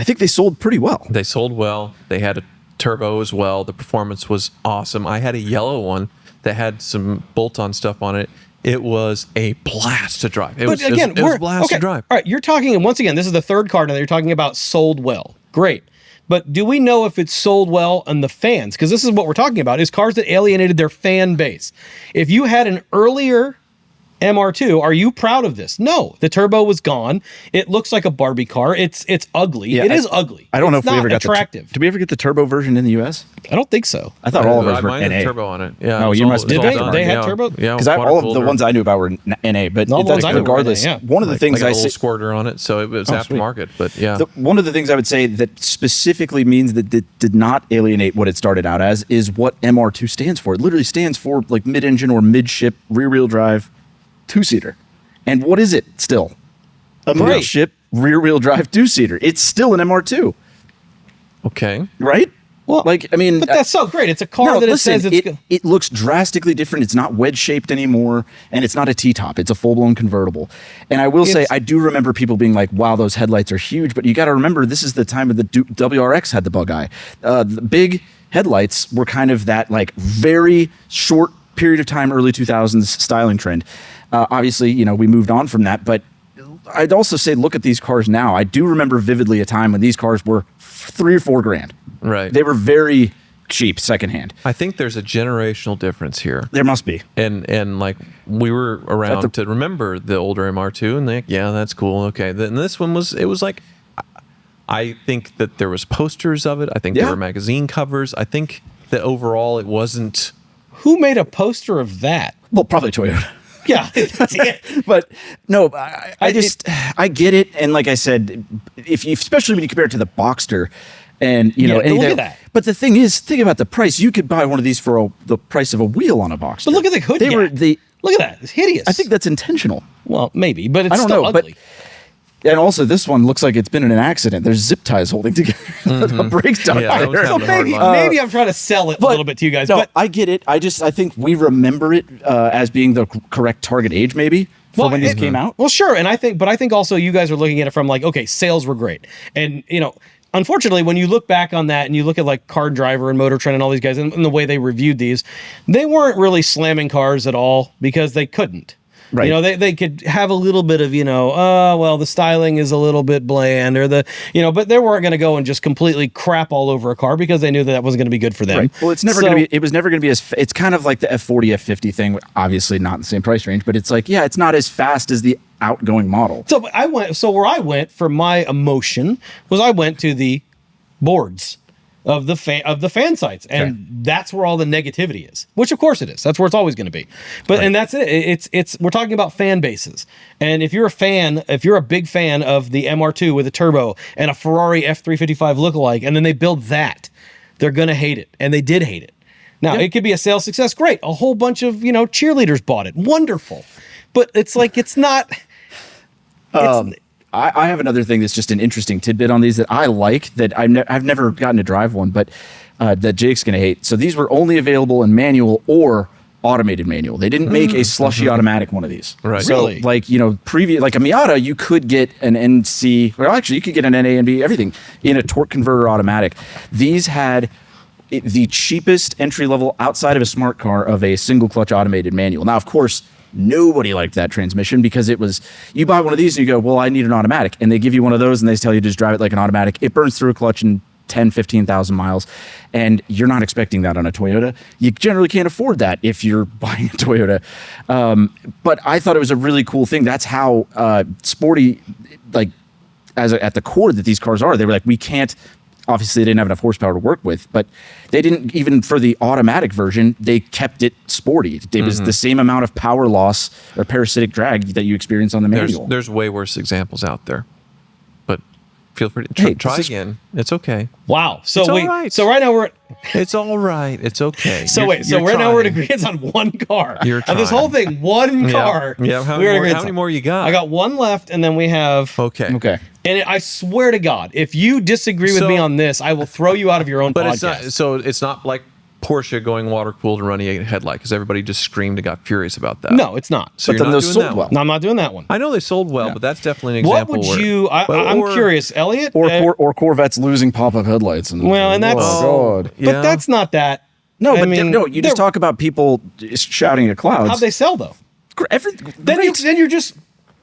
think they sold pretty well. They sold well. They had a turbo as well. The performance was awesome. I had a yellow one that had some bolt-on stuff on it. It was a blast to drive. It was a blast to drive. All right, you're talking, and once again, this is the third car now that you're talking about sold well. Great. But do we know if it's sold well on the fans? Because this is what we're talking about, is cars that alienated their fan base. If you had an earlier MR2, are you proud of this? No, the turbo was gone. It looks like a Barbie car. It's ugly. Yeah, it is ugly. I don't know if we ever got attractive. Did we ever get the turbo version in the US? I don't think so. I thought all of ours were mine NA. had turbo on it. Yeah. Oh, you must did they had turbo? Yeah. Because all of the ones I knew about were NA, but that's regardless. NA, yeah. One of the things a I little say, squirter on it, so it was aftermarket. But yeah, one of the things I would say that specifically means that it did not alienate what it started out as is what MR2 stands for. It literally stands for like mid-engine or mid-ship rear-wheel drive two-seater. And what is it still? A mid-ship rear-wheel drive two-seater. It's still an MR2. Okay. Right? Well, but that's so great. It's a car that says it's good. It looks drastically different. It's not wedge-shaped anymore, and it's not a T-top. It's a full-blown convertible. And I will say, I do remember people being like, wow, those headlights are huge. But you got to remember, this is the time of the WRX had the bug eye. The big headlights were kind of that like very short period of time, early 2000s styling trend. Obviously, we moved on from that, but I'd also say, look at these cars now. I do remember vividly a time when these cars were $3,000 or $4,000. Right. They were very cheap secondhand. I think there's a generational difference here. There must be. And like we were around to remember the older MR2 and like, yeah, that's cool. Okay. Then this one was like, I think that there was posters of it. I think there were magazine covers. I think that overall it wasn't. Who made a poster of that? Well, probably Toyota. Yeah, that's it. But no, I get it. And like I said, especially when you compare it to the Boxster, And Yeah, and look at that. But the thing is, think about the price. You could buy one of these for the price of a wheel on a box. But look at the hood They were gap. the. Look at that. It's hideous. I think that's intentional. Well, maybe, but it's I don't still know, ugly. but and also this one looks like it's been in an accident. There's zip ties holding together a brake done Yeah, that was there. having So a hard maybe, line. maybe I'm trying to sell it a little bit to you guys. No, but I get it. I think we remember it as being the correct target age, maybe for when these came out. Well, sure, and I think also you guys are looking at it from like, okay, sales were great, and unfortunately, when you look back on that and you look at like Car Driver and Motor Trend and all these guys and the way they reviewed these, they weren't really slamming cars at all because they couldn't. Right. They could have a little bit of, well, the styling is a little bit bland or but they weren't going to go and just completely crap all over a car because they knew that wasn't going to be good for them. Right. Well, it was never going to be as, it's kind of like the F40, F50 thing, obviously not in the same price range, but it's like, yeah, it's not as fast as the outgoing model. So where I went for my emotion was I went to the boards of the fan sites, and that's where all the negativity is. Which of course it is. That's where it's always going to be. But and that's it. It's we're talking about fan bases. And if you're a big fan of the MR2 with a turbo and a Ferrari F355 lookalike, and then they build that, they're going to hate it, and they did hate it. Now it could be a sales success. Great, a whole bunch of cheerleaders bought it. Wonderful. But it's like it's not. I have another thing that's just an interesting tidbit on these that I like that I've never gotten to drive one, but that Jake's going to hate. So these were only available in manual or automated manual. They didn't make a slushy automatic one of these. Right. So Really? like, previous, like a Miata, you could get an NC, well, actually you could get an NA and B, everything in a torque converter automatic. These had the cheapest entry level outside of a smart car of a single clutch automated manual. Now, of course, nobody liked that transmission because it was, you buy one of these and you go, well, I need an automatic. And they give you one of those and they tell you to just drive it like an automatic. It burns through a clutch in 10, 15,000 miles. And you're not expecting that on a Toyota. You generally can't afford that if you're buying a Toyota. But I thought it was a really cool thing. That's how sporty, like at the core that these cars are. They were like, we can't, obviously, they didn't have enough horsepower to work with, but they didn't, even for the automatic version, they kept it sporty. It was the same amount of power loss or parasitic drag that you experience on the manual. There's way worse examples out there, but feel free to try again. It's okay. Wow. So It's all wait. right. So right now we're. It's all right. It's okay. So You're- wait. So you're right now we're in trying. agreement on one car. You're Of this trying. whole thing, one car. Yeah. How we're in agreement many on. more you got? I got one left, and then we have. Okay. Okay. And I swear to God, if you disagree with So- me on this, I will throw you out of your own But podcast. it's not like Porsche going water cooled and running a headlight because everybody just screamed and got furious about that. No, it's not. So But you're then not those doing sold that well. one. No, I'm not doing that one. I know they sold well, but that's definitely an What example. would where- you? I'm or- curious, Elliot. Or Corvettes losing pop-up headlights. Well, and that's- oh, God. but Yeah. that's not that. No, I but mean, no, you just they're- talk about people just shouting at clouds. How'd they sell though? Then Great. you just.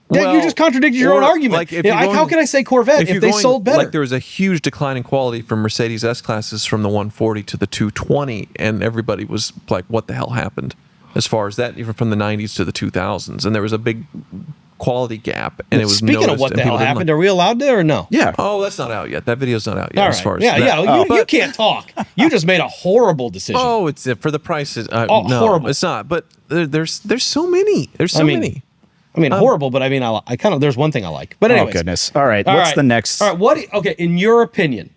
Then you Well, just contradicted your own or, argument. like, if Yeah, you're how going- can I say Corvette if you're they going- sold better? Like there was a huge decline in quality from Mercedes S classes from the 140 to the 220, and everybody was like, "What the hell happened?" As far as that, even from the 90s to the 2000s, and there was a big quality gap, and it was Speaking of noticed, what and the hell people didn't happened, like- are we allowed to or no? Yeah. Oh, that's not out yet. That video's not out yet. All as right. far as Yeah, that. yeah. You But- can't talk. You just made a horrible decision. Oh, it's for the prices. Oh, no, horrible. It's not. But there's so many. There's so many. I mean, horrible, but I mean, I kind of, there's one thing I like. But Oh, anyways. goodness. All right. All What's right. the next? All right. Okay, in your opinion,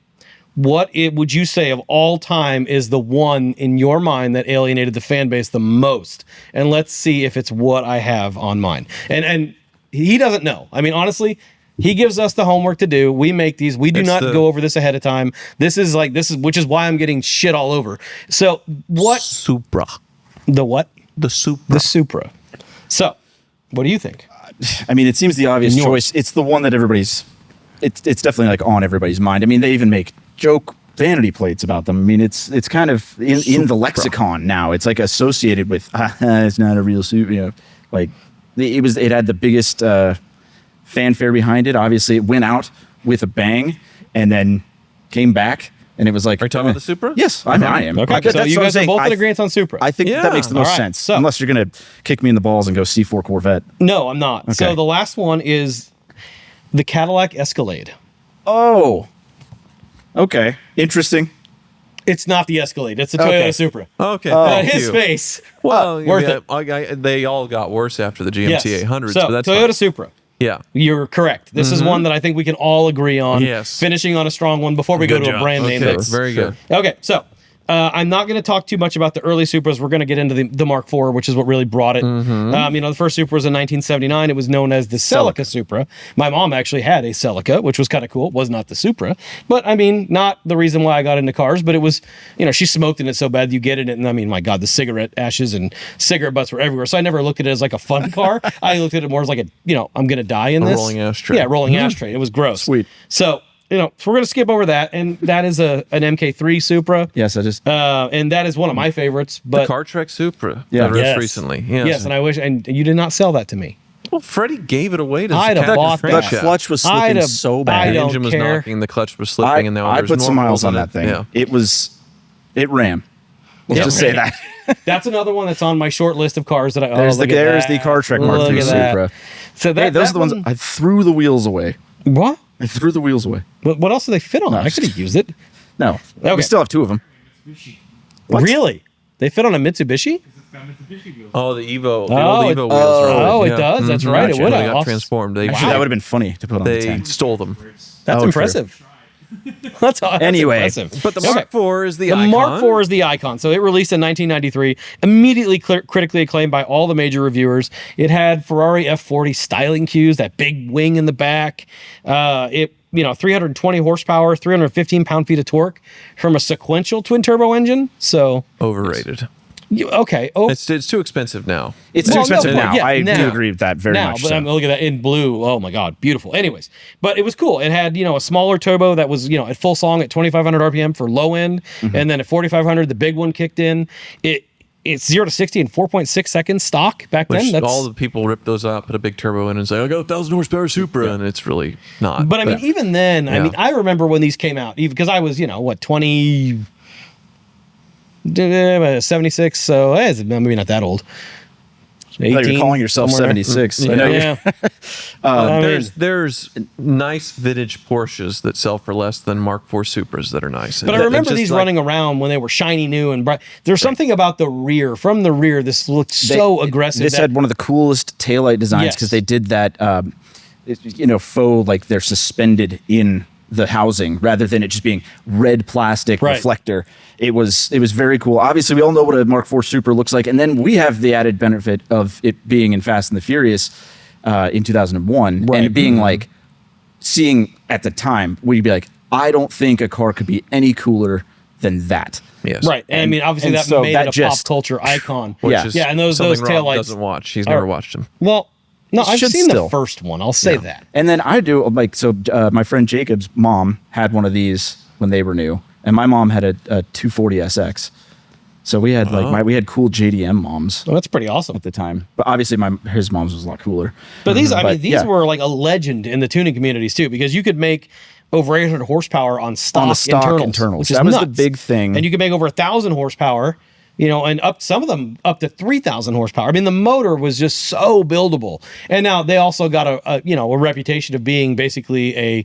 would you say of all time is the one in your mind that alienated the fan base the most? And let's see if it's what I have on mine. And he doesn't know. I mean, honestly, he gives us the homework to do. We make these. We do It's not the- go over this ahead of time. This is which is why I'm getting shit all over. So what? Supra. The what? The Supra. The Supra. So, what do you think? I mean, it seems the obvious Yours. choice. It's the one that everybody's. It's definitely like on everybody's mind. I mean, they even make joke vanity plates about them. I mean, it's kind of in the lexicon now. It's like associated with it's not a real suit. Like it had the biggest fanfare behind it. Obviously, it went out with a bang and then came back. And it was like, Are you talking about the Supra? Yes, I am. Okay, That's so you what I'm guys are saying. both in I- agreement on Supra. I think Yeah. that makes the most All right, sense. so- Unless you're going to kick me in the balls and go C4 Corvette. No, I'm not. So Okay. the last one is the Cadillac Escalade. Oh. Okay. Interesting. It's not the Escalade. It's the Okay. Toyota Supra. Okay. But thank his you. face. Well, worth yeah, it. they all got worse after the GMT Yes. 800s, So but that's Toyota fine. Supra. Yeah. You're correct. This is one that I think we can all agree on. Yes. Finishing on a strong one before we Good go to job. a brand name. Okay, that's very good. Okay, so I'm not going to talk too much about the early Supras. We're going to get into the Mark IV, which is what really brought it. The first Supra was in 1979. It was known as the Celica Supra. My mom actually had a Celica, which was kind of cool. It was not the Supra, but not the reason why I got into cars, but it was, she smoked in it so bad you get in it. And my God, the cigarette ashes and cigarette butts were everywhere. So I never looked at it as like a fun car. I looked at it more as like I'm going to die in this. Rolling ashtray. Yeah, rolling ashtray. It was gross. Sweet. So, so we're going to skip over that. And that is an MK3 Supra. Yes, I just. And that is one of my favorites. But Car Trek Supra. Yeah. That released yes. recently. Yes, and I wish, and you did not sell that to me. Well, Freddie gave it away to I'd have Captain bought The that. Franchise. clutch was I'd slipping have- so I bad. The don't engine was care. knocking, the clutch was slipping, and now I there's put some more miles holes on in that thing. Yeah. It ran. Let's Yeah. just say that. That's another one that's on my short list of cars that I. There's look at the that. Car Trek Mark Look III at that. Supra. So that Hey, those are the ones one- I threw the wheels away. What? I threw the wheels away. What else do they fit on? No. I could have used it. No, Okay. we still have two of them. Mitsubishi. What? Really? They fit on a Mitsubishi? It's got Mitsubishi wheels. Oh, the Evo. The Oh, old it- Evo wheels. are on Oh, it. it Yeah. does. That's right. It Gotcha. would They have. got transformed. They, Actually, that would have been funny to put on the they tank. stole them. That's Oh, impressive. That's Anyway, impressive. But the Okay. Mark IV is the The icon. Mark IV is the icon. So it released in 1993, immediately critically acclaimed by all the major reviewers. It had Ferrari F40 styling cues, that big wing in the back. 320 horsepower, 315 pound-feet of torque from a sequential twin-turbo engine. So, Overrated. okay. Oh, It's too expensive now. It's too Well, expensive no, now. yeah, I now. do agree with that very now, much. but so. I'm looking at that in blue. Oh my God, beautiful. Anyways, but it was cool. It had a smaller turbo that was at full song at 2,500 RPM for low end, and then at 4,500 the big one kicked in. It's 0 to 60 in 4.6 seconds stock back Which then. That's all the people rip those out, put a big turbo in, and say, "I got a 1,000 horsepower Supra," and it's really not. But even then, Yeah. I remember when these came out, even because I was, 20, 76, so it's maybe not that old. I thought you 18, were calling yourself somewhere there. 76. Yeah. I know you- Yeah. there's nice vintage Porsches that sell for less than Mark IV Supras that are nice. But I remember these running around when they were shiny new and bright. There's something about the rear. From the rear, this looked so aggressive. This had one of the coolest taillight designs Yes. because they did that, faux, like they're suspended in the housing rather than it just being red plastic Right. reflector. It was very cool. Obviously, we all know what a Mark IV Supra looks like, and then we have the added benefit of it being in Fast and the Furious in 2001, and it being like seeing at the time, we'd be like, I don't think a car could be any cooler than that. yes, right. And obviously and that so made that it a just- pop culture icon. Which Yeah. is Yeah, and those something Rob taillights doesn't watch. He's are- never watched them. Well, no, I've Should seen still. the first one. I'll say that. And then I do my friend Jacob's mom had one of these when they were new, and my mom had a 240 SX. So we had we had cool JDM moms Well, that's pretty awesome. at the time, but obviously his mom's was a lot cooler. But these, But, these yeah. were like a legend in the tuning communities too, because you could make over 800 horsepower on stock, stock internals, which is That was the nuts. big thing. And you could make over 1,000 horsepower, and some of them up to 3,000 horsepower. I mean, the motor was just so buildable. And now they also got a reputation of being basically a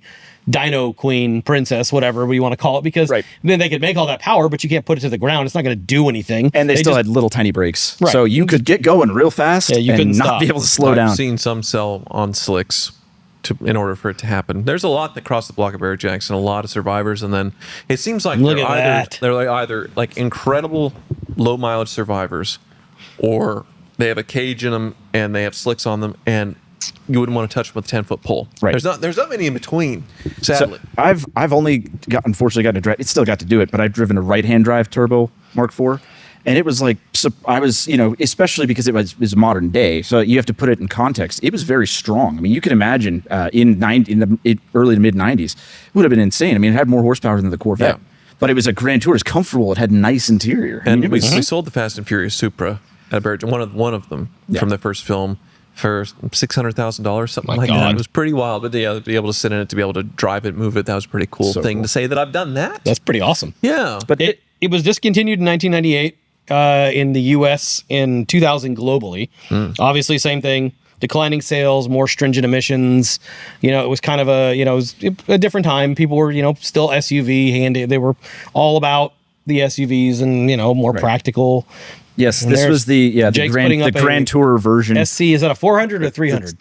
dyno queen, princess, whatever we want to call it, because Right. then they could make all that power, but you can't put it to the ground. It's not going to do anything. And they still just- had little tiny brakes, Right. so you could get going real fast Yeah, you and couldn't not stop. be able to slow I've down. seen some sell on slicks in order for it to happen. There's a lot that cross the block of Barrett Jackson, a lot of survivors, and then it seems like Look they're at that. either like incredible low mileage survivors, or they have a cage in them and they have slicks on them, and you wouldn't want to touch them with a 10-foot pole. Right. There's not many in between. Sadly, So I've only unfortunately got to drive. It still got to do it, but I've driven a right-hand drive turbo Mark IV, and it was like I was especially because it was modern day, so you have to put it in context. It was very strong. I mean, you can imagine in the early to mid '90s, it would have been insane. I mean, it had more horsepower than the Corvette, Yeah. but it was a Grand Tour. It was comfortable. It had nice interior. I and mean, it was, we sold the Fast and Furious Supra at Barrett, one of them from the first film, for $600,000, something My like that. God. It was pretty wild, but yeah, to be able to sit in it, to be able to drive it, move it, that was a pretty cool So thing cool. to say that I've done that. That's pretty awesome. Yeah, but It was discontinued in 1998 in the U.S. in 2000 globally. Obviously, same thing. Declining sales, more stringent emissions. It was kind of it was a different time. People were still SUV handy. They were all about the SUVs and more practical. yes, And this there's was the Jake's putting up a Grand Tour version. SC, is that a 400 or 300?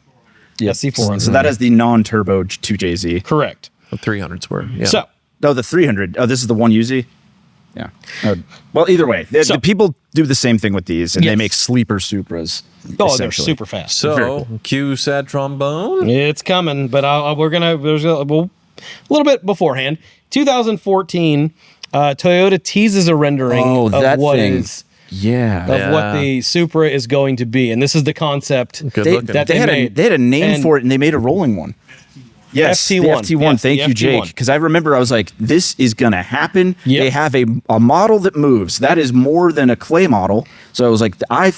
SC400. So that is the non-turbo 2JZ. Correct. The 300s were. Yeah. So Oh, the 300. Oh, this is the 1UZ? Yeah. Well, either way, the people do the same thing with these, and they Yes. make sleeper Supras. they're essentially. super fast. So, cue sad trombone. It's coming, but there's a little bit beforehand. 2014, Toyota teases a rendering of what is Yeah. what the Supra is going to be, and this is the concept Good They, looking. that they, they had made. they had a name And- for it, and they made a rolling one. Yes, FT1. the FT1. Yes, Thank the you, FT1. Jake. Because I remember I was like, this is going to happen. Yep. They have a model that moves. That is more than a clay model. So I was like, I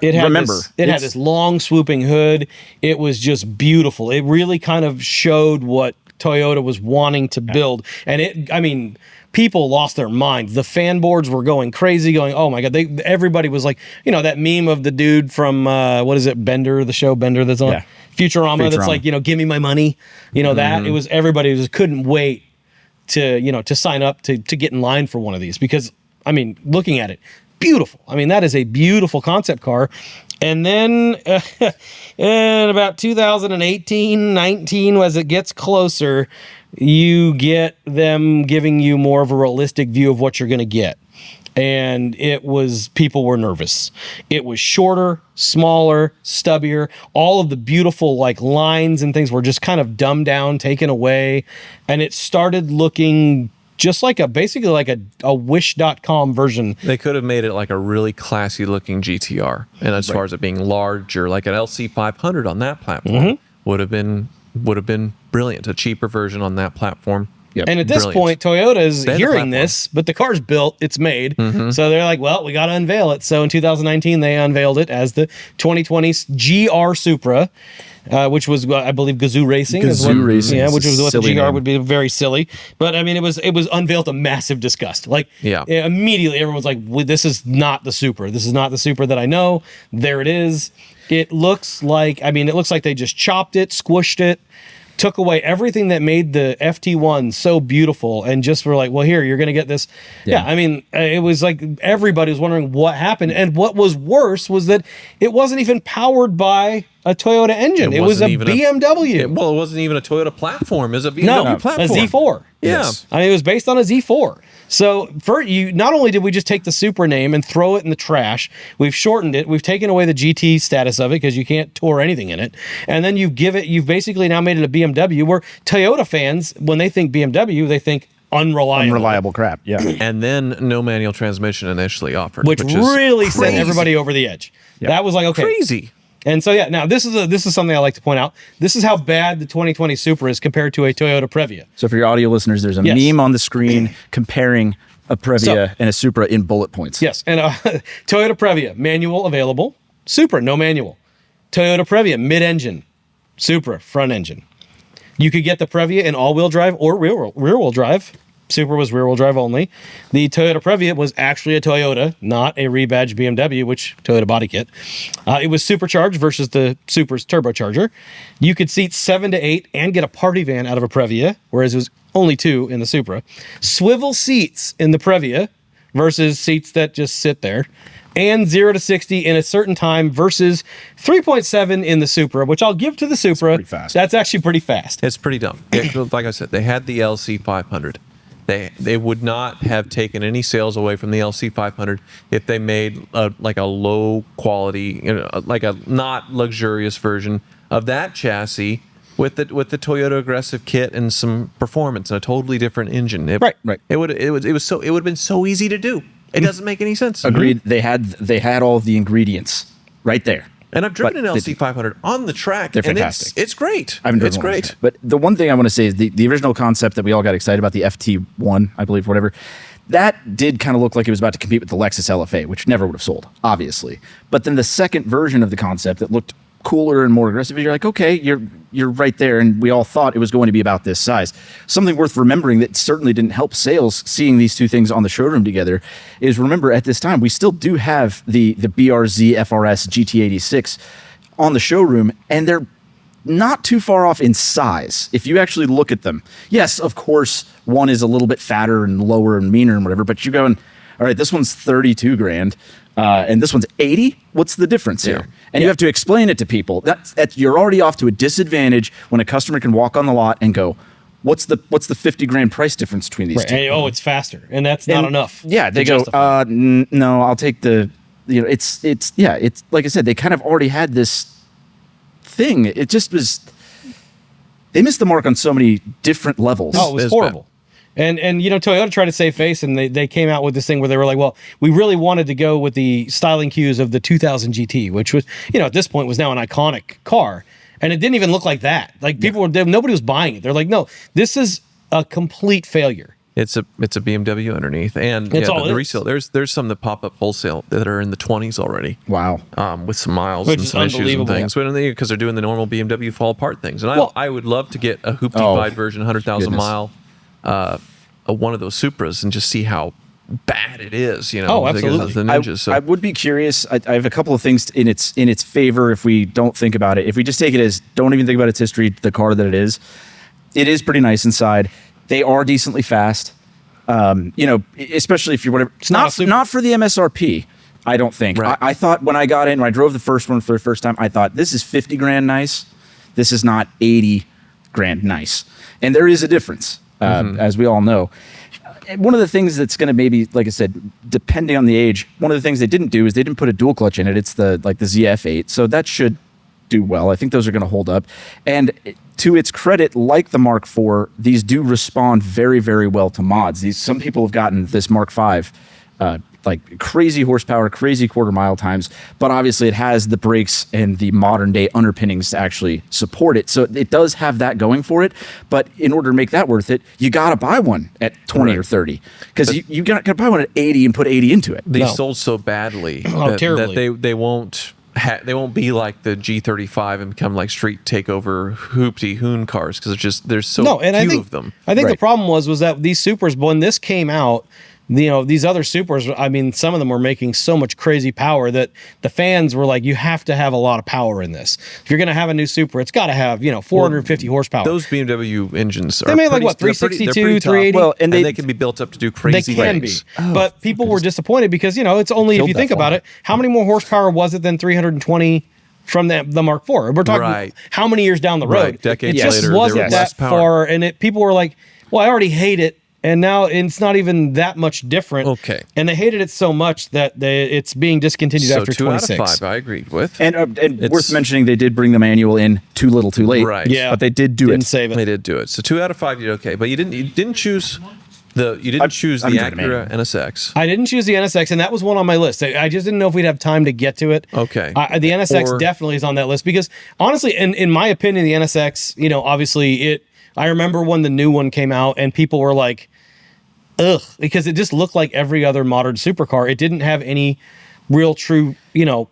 remember. It had this long swooping hood. It was just beautiful. It really kind of showed what Toyota was wanting to build. And people lost their minds. The fan boards were going crazy, going, oh my God. Everybody was like, that meme of the dude from, what is it, Bender, the show Bender that's on Yeah. Futurama, that's Futurama. like, give me my money. That. It was, everybody just couldn't wait to sign up to get in line for one of these because, looking at it, beautiful. That is a beautiful concept car. And then in about 2018, 19, as it gets closer, you get them giving you more of a realistic view of what you're going to get. And people were nervous. It was shorter, smaller, stubbier. All of the beautiful lines and things were just kind of dumbed down, taken away. And it started looking just basically like a wish.com version. They could have made it like a really classy looking GTR. And as far as it being larger, like an LC500 on that platform would have been brilliant. A cheaper version on that platform. Yep. And at this Brilliant. point, Toyota is They had the hearing platform. this, but the car's built, it's made. So they're like, well, we got to unveil it. So in 2019, they unveiled it as the 2020 GR Supra, which was, I believe, Gazoo Racing. Gazoo Racing Yeah, is which a was what the GR silly name. would be very silly. But it was unveiled to massive disgust. Immediately everyone's like, well, this is not the Supra. This is not the Supra that I know. There it is. It looks like they just chopped it, squished it, took away everything that made the FT1 so beautiful and just were like, well, here, you're going to get this. Yeah. It was like everybody was wondering what happened. And what was worse was that it wasn't even powered by a Toyota engine. It was a wasn't even BMW. It wasn't even a Toyota platform. It was a BMW No, platform. a Z4. Yeah. Yes. It was based on a Z4. So not only did we just take the Supra name and throw it in the trash, we've shortened it. We've taken away the GT status of it because you can't tour anything in it. And then you've basically now made it a BMW where Toyota fans, when they think BMW, they think unreliable crap. Yeah. And then no manual transmission initially offered. which is really sent crazy. everybody over the edge. Yeah. That was like, okay. Crazy. And so, now this is something I like to point out. This is how bad the 2020 Supra is compared to a Toyota Previa. So for your audio listeners, there's a Yes. meme on the screen comparing a Previa and a Supra in bullet points. Yes, and Toyota Previa, manual available. Supra, no manual. Toyota Previa, mid-engine. Supra, front engine. You could get the Previa in all-wheel drive or rear-wheel drive. Supra was rear-wheel drive only. The Toyota Previa was actually a Toyota, not a rebadged BMW, which Toyota body kit. It was supercharged versus the Supra's turbocharger. You could seat 7 to 8 and get a party van out of a Previa, whereas it was only 2 in the Supra. Swivel seats in the Previa versus seats that just sit there. And 0 to 60 in a certain time versus 3.7 in the Supra, which I'll give to the Supra. pretty fast. That's actually pretty fast. It's pretty dumb. Like I said, they had the LC500. They would not have taken any sales away from the LC500 if they made a low quality, like a not luxurious version of that chassis with the Toyota Aggressive kit and some performance and a totally different engine. Right. It would have been so easy to do. It doesn't make any sense. Agreed. They had all the ingredients right there. And I've driven But an LC500 on the track. They're and fantastic. It's great. I haven't driven It's one of great. those yet. But the one thing I want to say is the original concept that we all got excited about, the FT1, I believe, whatever, that did kind of look like it was about to compete with the Lexus LFA, which never would have sold, obviously. But then the second version of the concept that looked cooler and more aggressive, you're like, okay, you're right there, and we all thought it was going to be about this size. Something worth remembering that certainly didn't help sales, seeing these two things on the showroom together, is remember at this time we still do have the BRZ FRS GT86 on the showroom, and they're not too far off in size if you actually look at them. Yes, of course, one is a little bit fatter and lower and meaner and whatever, but you're going, all right, this one's 32 grand. and this one's 80. What's the difference here? Yeah. And you have to explain it to people. That's you're already off to a disadvantage when a customer can walk on the lot and go, what's the 50 grand price difference between these two? And, oh, it's faster, and that's not enough. Yeah, they to go, justify. no, I'll take the, it's like I said, they kind of already had this thing. It just was, they missed the mark on so many different levels. Oh, it was It's horrible. And Toyota tried to save face, and they came out with this thing where they were like, well, we really wanted to go with the styling cues of the 2000 GT, which was, at this point was now an iconic car. And it didn't even look like that. Like nobody was buying it. They're like, no, this is a complete failure. It's a BMW underneath, and That's all it the is. resale. There's some that pop up wholesale that are in the 20s already. Wow. With some miles Which and is some issues and unbelievable. things, because they're doing the normal BMW fall apart things. And Well- I would love to get a Hoopty Oh, 5 version, 100,000 goodness. mile, one of those Supras, and just see how bad it is. Oh, absolutely. The ninjas. So I would be curious. I have a couple of things in its favor if we don't think about it. If we just take it as don't even think about its history, the car that it is pretty nice inside. They are decently fast. Especially if you're whatever. It's not a not Supra. not for the MSRP. I don't think. Right. I thought when I got in, when I drove the first one for the first time, I thought this is 50 grand nice. This is not 80 grand nice, and there is a difference, as we all know. One of the things that's going to maybe, like I said, depending on the age, one of the things they didn't do is they didn't put a dual clutch in it. It's the ZF8, so that should do well. I think those are going to hold up. And to its credit, like the Mark IV, these do respond very, very well to mods. Some people have gotten this Mark V, like crazy horsepower, crazy quarter mile times, but obviously it has the brakes and the modern day underpinnings to actually support it. So it does have that going for it. But in order to make that worth it, you got to buy one at 20 or 30, because you got to buy one at 80 and put 80 into it. they No. sold so badly terribly. that they won't. They won't be like the G35 and become like street takeover hoopty hoon cars, because there's so few of them. I think the Right. problem was that these Supras, when this came out, these other Supras, I mean, some of them were making so much crazy power that the fans were like, you have to have a lot of power in this. If you're going to have a new Supra, it's got to have 450 horsepower. Those BMW engines are They made like pretty- what, they're pretty- 362, they're pretty tough. 380? Well, and and they- they can be built up to do They crazy can things. be, but people were disappointed because it's only, if Killed you that think about fly. it, how many more horsepower was it than 320 from the Mark IV? We're talking Right. how many years down the road? Right, decades it just later, there wasn't was that less power. far, and people were like, "Well, I already hate it." And now it's not even that much different. Okay. And they hated it so much that it's being discontinued So after 2 out of 26. 5, I agreed with. And It's- worth mentioning, they did bring the manual in too little, too late. Right. Yeah, but they did do didn't it. save it. They did do it. So 2 out of 5 you did okay, but you didn't choose the I'm enjoying the manual. Acura NSX. I didn't choose the NSX, and that was one on my list. I just didn't know if we'd have time to get to it. Okay. The NSX Or- definitely is on that list because, honestly, in my opinion, the NSX, obviously I remember when the new one came out and people were like, ugh, because it just looked like every other modern supercar. It didn't have any real true,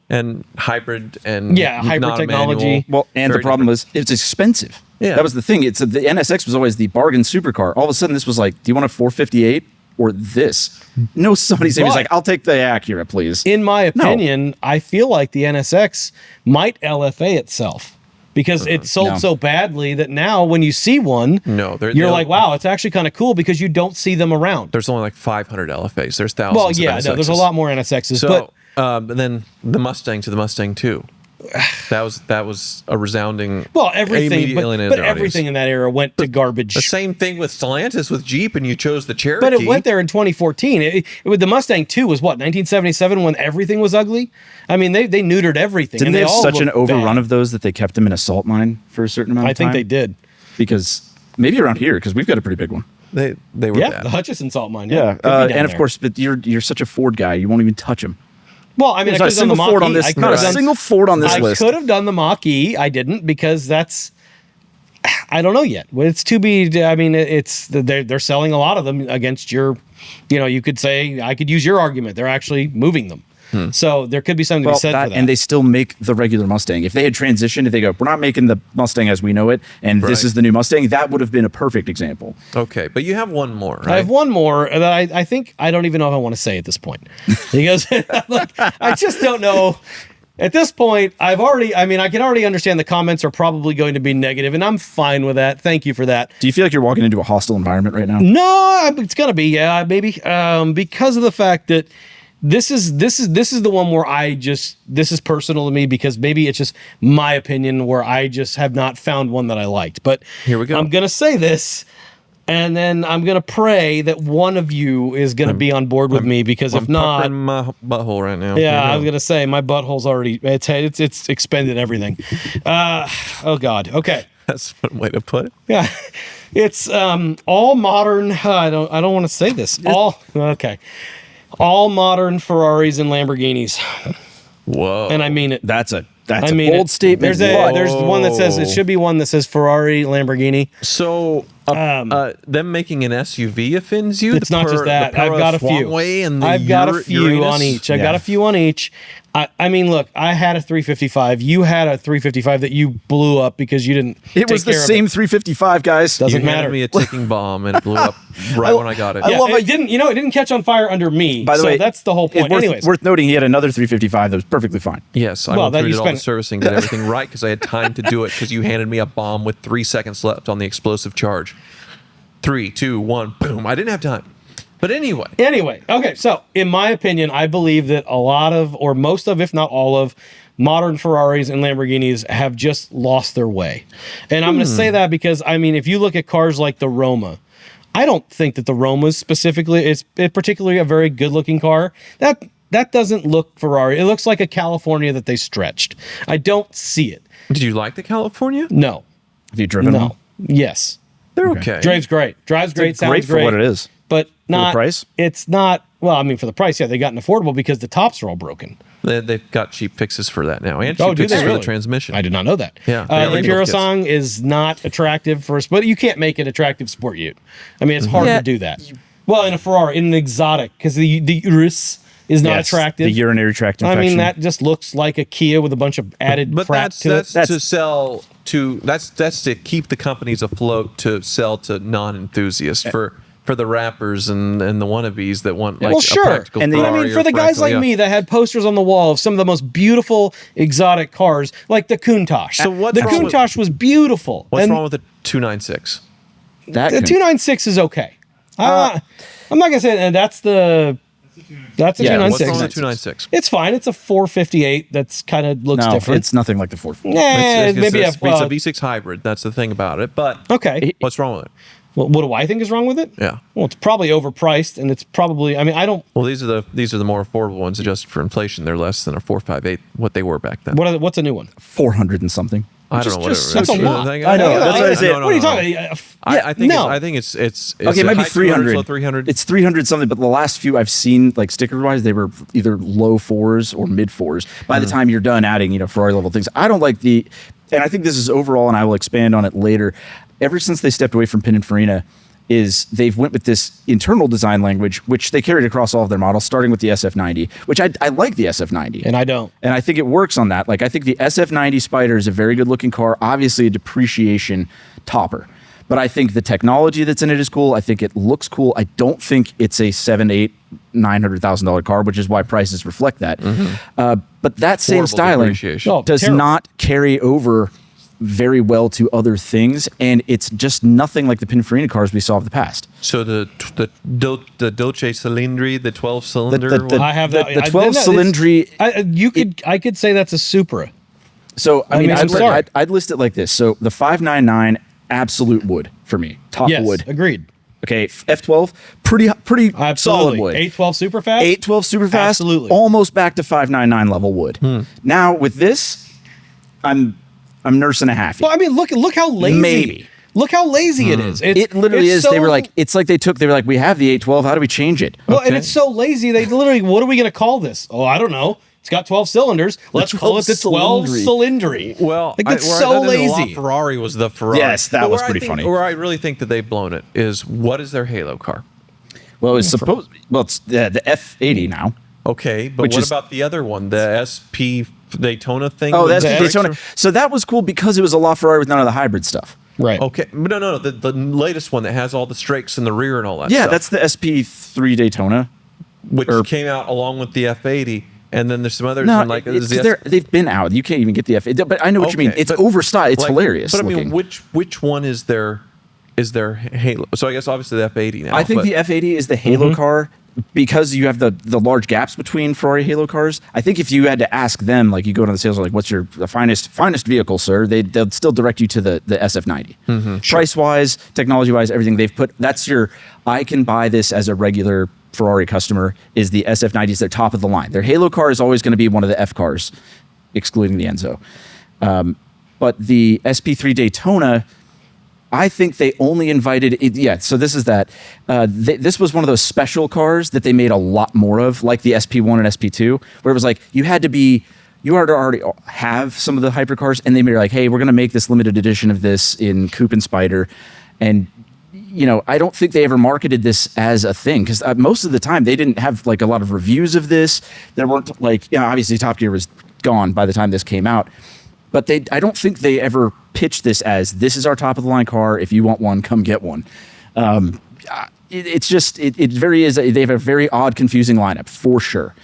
And hybrid and hybrid not a technology. manual. Well, and the Very problem was it's expensive. Yeah. That was the thing. The NSX was always the bargain supercar. All of a sudden, this was like, do you want a 458 or this? No, somebody's Right. like, I'll take the Acura, please. In my No. opinion, I feel like the NSX might LFA itself because it sold No. so badly that now when you see one, No, you're like, wow, it's actually kind of cool because you don't see them around. There's only like 500 LFAs. There's thousands. Well, of yeah, no, there's a NSXs. lot more NSXs, So, but then the Mustang to the Mustang 2. That was a resounding. well, everything, immediate but alienated their everything audience. in that era went to garbage. The same thing with Stellantis with Jeep, and you chose the Cherokee. But it went there in 2014. With the Mustang 2 was what, 1977 when everything was ugly? I mean, they neutered everything. Didn't and they have all such an looked overrun bad. of those that they kept them in a salt mine for a certain amount of I time? think they did. Because maybe around here, because we've got a pretty big one. They were Yeah, bad. the Hutchison salt mine. Yeah, Could be down and of there. course, but you're such a Ford guy, you won't even touch them. Well, I mean, There's I not a could have done the single Ford on Mach-E. this. I could Not a have done- single Ford on this I list. could have done the Mach-E. I didn't because that's, I don't know yet. Well, it's to be. I mean, they're selling a lot of them against your. You could say I could use your argument. They're actually moving them. So there could be something to be said for that. And they still make the regular Mustang. If they had transitioned, if they go, we're not making the Mustang as we know it, and this Right. is the new Mustang, that would have been a perfect example. Okay, but you have one more, right? I have one more that I think I don't even know if I want to say at this point because I just don't know. At this point, I can already understand the comments are probably going to be negative, and I'm fine with that. Thank you for that. Do you feel like you're walking into a hostile environment right now? No, it's gonna be maybe because of the fact that this is the one where this is personal to me because maybe it's just my opinion where I just have not found one that I liked. But Here we go. I'm gonna say this, and then I'm gonna pray that one of you is gonna be on board with me because if I'm not, puckering my butthole right now. yeah, I Here was we go. gonna say my butthole's already it's expended everything. Oh God. Okay. That's one way to put it. Yeah, it's all modern. I don't want to say this. All modern Ferraris and Lamborghinis, Whoa. and I mean it. That's a I mean bold statement. There's one that says it should be one that says Ferrari, Lamborghini. So, them making an SUV offends you? It's not just that. I've got a few. And the I've got a few Uranus? on each. I've got Yeah. a few on each. I mean, look, I had a 355. You had a 355 that you blew up because you didn't. It was take the care same of it. 355, guys. Doesn't You handed matter. me a ticking bomb and it blew up right when I got it. I Yeah, love it how didn't. You know, it didn't catch on fire under me. By the so way, that's the whole it's point. worth, Anyways, worth noting he had another 355 that was perfectly fine. Yes, I Well, went that through, you did all the spent- servicing, did everything right because I had time to do it because you handed me a bomb with 3 seconds left on the explosive charge. 3, 2, 1, boom. I didn't have time. But anyway, okay. So, in my opinion, I believe that a lot of, or most of, if not all of, modern Ferraris and Lamborghinis have just lost their way. And I'm going to say that because, I mean, if you look at cars like the Roma, I don't think that the Roma specifically is particularly a very good-looking car. That doesn't look Ferrari. It looks like a California that they stretched. I don't see it. did you like the California? No. Have you driven No. one? Yes. They're okay. Drives great. Drives great. Sounds great for what it is. But not price? It's not. Well, I mean, for the price, yeah, they got an affordable because the tops are all broken. They've got cheap fixes for that now. And Oh, cheap do fixes they for really? the transmission. I did not know that. Yeah, they the already Imperial look good. Song is not attractive for us, but you can't make it attractive sport ute. I mean, it's hard Yeah. to do that. Well, in a Ferrari, in an exotic, because the Urus is not Yes, attractive. The urinary tract I infection. mean, that just looks like a Kia with a bunch of added But crap that's to it. to sell to that's to keep the companies afloat to sell to non-enthusiasts for the rappers and the wannabes that want like Well, a sure. practical And But I Ferrari mean, or for the guys practical- like yeah. me that had posters on the wall of some of the most beautiful exotic cars, like the Countach. So what's the wrong with- Countach was beautiful. What's and wrong with the 296? that the can- 296 is okay. I'm not gonna say that's the That's a that's a Yeah, What's 296. wrong with the 296? It's fine. It's a 458. That's kind of looks no, different. it's nothing like the 450. Yeah, maybe it's a a V6 hybrid. That's the thing about it. But okay. what's wrong with it? Well, what do I think is wrong with it? Yeah. Well, it's probably overpriced, and it's probably. I mean, I don't. Well, these are the more affordable ones adjusted for inflation. They're less than a 458 what they were back then. What's a new one? 400 and something. I don't know. Whatever. That's a lot. I know, that's what I said. What are you talking about? I think no. I think it's Okay, a maybe high 300. 200s, low 300. It's 300 something, but the last few I've seen, like sticker wise, they were either low fours or mid fours. By the time you're done adding, Ferrari level things, I don't like and I think this is overall, and I will expand on it later. Ever since they stepped away from Pininfarina, is they've went with this internal design language, which they carried across all of their models, starting with the SF90, which I like the SF90. And I don't. And I think it works on that. Like, I think the SF90 Spider is a very good looking car, obviously a depreciation topper. But I think the technology that's in it is cool. I think it looks cool. I don't think it's a $700,000-$900,000 car, which is why prices reflect that. But that same Horrible styling depreciation. Oh, does terrible. not carry over very well to other things, and it's just nothing like the Pininfarina cars we saw of the past. So the Dolce Cilindri, the 12 cylinder. the- I have that. the 12 cylindry- I could say that's a Supra. So I mean, mean, I'm sorry. I'd list it like this. So the 599 absolute wood for me, top Yes, wood. agreed. Okay, F12 pretty solid Absolutely. wood. 812 super fast. 812 super fast, Absolutely. almost back to 599 level wood. Now with this, I'm nursing a halfie. Well, I mean, look how lazy. Maybe. Look how lazy it is. It literally it's is. So, They were like, we have the 812. How do we change it? well, and okay. it's so lazy. They literally, what are we going to call this? Oh, I don't know. It's got 12 cylinders. Let's call it the 12 cylindry. Well, like that's where so I thought the lazy. Ferrari was the Ferrari. Yes, that But was where pretty funny. Where I really think that they've blown it is what is their Halo car? Well, it's supposed. Well, it's the F80 now. Okay, but Which what is- about the other one, the SP Daytona thing? Oh, with that's the the brakes Daytona. or- So that was cool because it was a LaFerrari with none of the hybrid stuff. Right. Okay, but no, the latest one that has all the strakes in the rear and all that. Yeah, stuff, that's the SP3 Daytona. which or- came out along with the F80, and then there's some others. No, and like it's, there's the they've been out. You can't even get the F8. But I know what you mean. Okay, It's but- overstyled. It's like, hilarious. But I mean, looking. which one is their Halo? So I guess obviously the F80 now. I think but- the F80 is the Halo car. because you have the large gaps between Ferrari Halo cars, I think if you had to ask them, like you go to the sales, like, what's your the finest vehicle, sir? They'll still direct you to the SF90. Price wise, technology wise, everything they've put. That's your. I can buy this as a regular Ferrari customer. Is the SF90s their top of the line? Their Halo car is always going to be one of the F cars, excluding the Enzo. But the SP3 Daytona, I think they only invited it. Yeah, so this is that. This was one of those special cars that they made a lot more of, like the SP1 and SP2, where it was like you had to already have some of the hypercars, and they made like, hey, we're going to make this limited edition of this in Coupe and Spider. And, you know, I don't think they ever marketed this as a thing, because most of the time they didn't have like a lot of reviews of this. There weren't like, obviously Top Gear was gone by the time this came out. But I don't think they ever pitched this as, this is our top of the line car. If you want one, come get one. It's just, it very is, they have a very odd, confusing lineup for sure.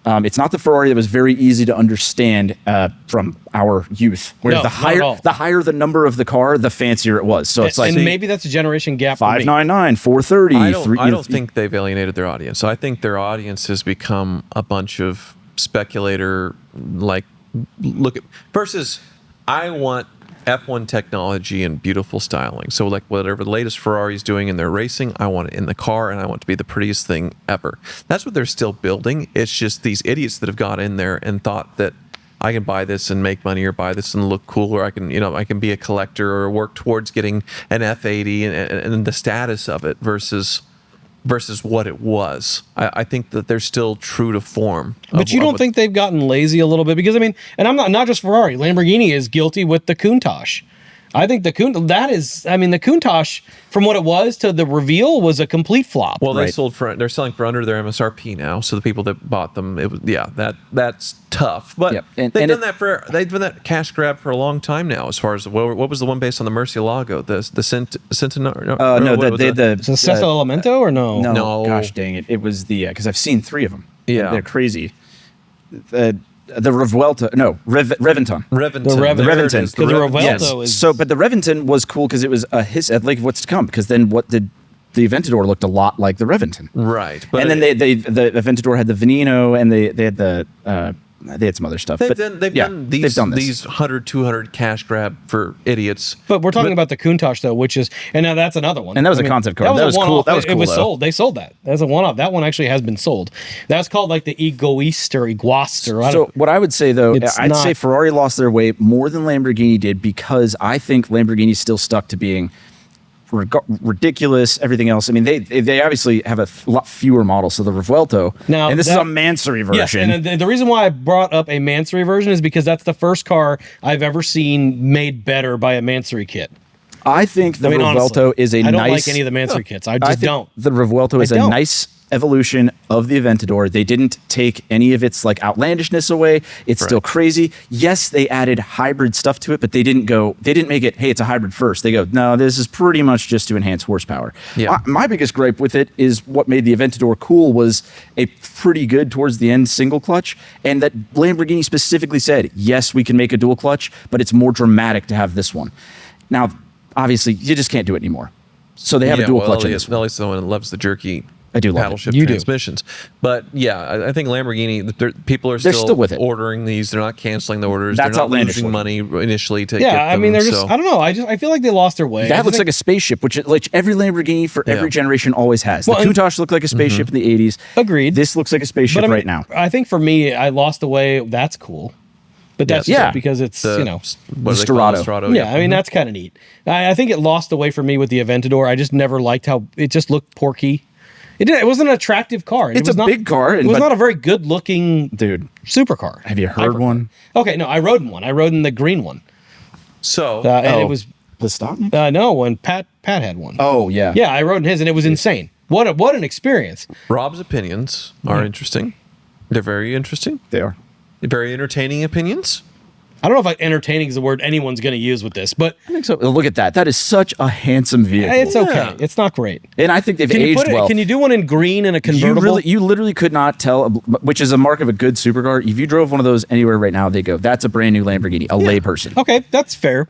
It's not the Ferrari that was very easy to understand from our youth, where No, the higher the number of the car, the fancier it was. So it's like, and maybe that's a generation gap. 599, 430. I don't think they've alienated their audience. I think their audience has become a bunch of speculator, like, look at versus I want F1 technology and beautiful styling. So like whatever the latest Ferrari's doing in their racing, I want it in the car, and I want it to be the prettiest thing ever. That's what they're still building. It's just these idiots that have got in there and thought that I can buy this and make money, or buy this and look cool, or I can be a collector, or work towards getting an F80 and the status of it versus what it was. I think that they're still true to form. But you don't think they've gotten lazy a little bit? Because I mean, and I'm not just Ferrari. Lamborghini is guilty with the Countach. I think the Countach, from what it was to the reveal, was a complete flop. Well, they're selling for under their MSRP now. So the people that bought them, that's tough. But they've done that cash grab for a long time now. As far as what was the one based on the Murcielago, the Centenario? The Sesto Elemento or no? No, gosh dang it! It was the because I've seen 3 of them. Yeah, they're crazy. The Revuelto, no, Reventon. The Reventon. The Revuelto is so, but the Reventon was cool because it was a like what's to come. Because then the Aventador looked a lot like the Reventon, right? But and then the Aventador had the Veneno, and they had some other stuff. They've done these 100, 200 cash grab for idiots. But we're talking about the Countach though, which is, and now that's another one. And that was a concept car. That was cool. That was cool. It was sold. They sold that. That's a one-off. That one actually has been sold. That's called like the Egoist or Egoist or. So what I would say though, I'd say Ferrari lost their way more than Lamborghini did, because I think Lamborghini still stuck to being ridiculous, everything else. I mean, they obviously have a lot fewer models. So the Revuelto, and this is a Mansory version. Yes, and the reason why I brought up a Mansory version is because that's the first car I've ever seen made better by a Mansory kit. I think the Revuelto is a nice. I don't like any of the Mansory kits. I just don't. The Revuelto is a nice evolution of the Aventador. They didn't take any of its like outlandishness away. It's still crazy. Yes, they added hybrid stuff to it, but they didn't make it, hey, it's a hybrid first. They go, no, this is pretty much just to enhance horsepower. Yeah. My biggest gripe with it is what made the Aventador cool was a pretty good towards the end single clutch, and that Lamborghini specifically said, yes, we can make a dual clutch, but it's more dramatic to have this one. Now, obviously, you just can't do it anymore. So they have a dual clutch in this one. At least the one that loves the jerky. I do love paddle shift transmissions. But yeah, I think Lamborghini, people are still with it. Ordering these. They're not canceling the orders. That's they're not losing money initially to get them. I mean, they're just, I don't know. I feel like they lost their way. That looks like a spaceship, which every Lamborghini for every generation always has. The Countach looked like a spaceship in the 80s. Agreed. This looks like a spaceship right now. I think for me, I lost the way. That's cool. But that's just because it's, the Strado. Yeah, I mean, that's kind of neat. I think it lost the way for me with the Aventador. I just never liked how it just looked porky. It wasn't an attractive car. It's a big car. It was not a very good looking supercar. Have you heard one? Okay, no, I rode in one. I rode in the green one. So, and it was the stock? No, when Pat had one. Oh yeah, yeah, I rode in his, and it was insane. What an experience. Rob's opinions are interesting. They're very interesting. They are very entertaining opinions. I don't know if entertaining is the word anyone's going to use with this, but I think so. Look at that. That is such a handsome vehicle. It's okay. It's not great. And I think they've aged well. Can you do one in green and a convertible? You literally could not tell, which is a mark of a good supercar. If you drove one of those anywhere right now, they go, that's a brand new Lamborghini, a layperson. Okay, that's fair.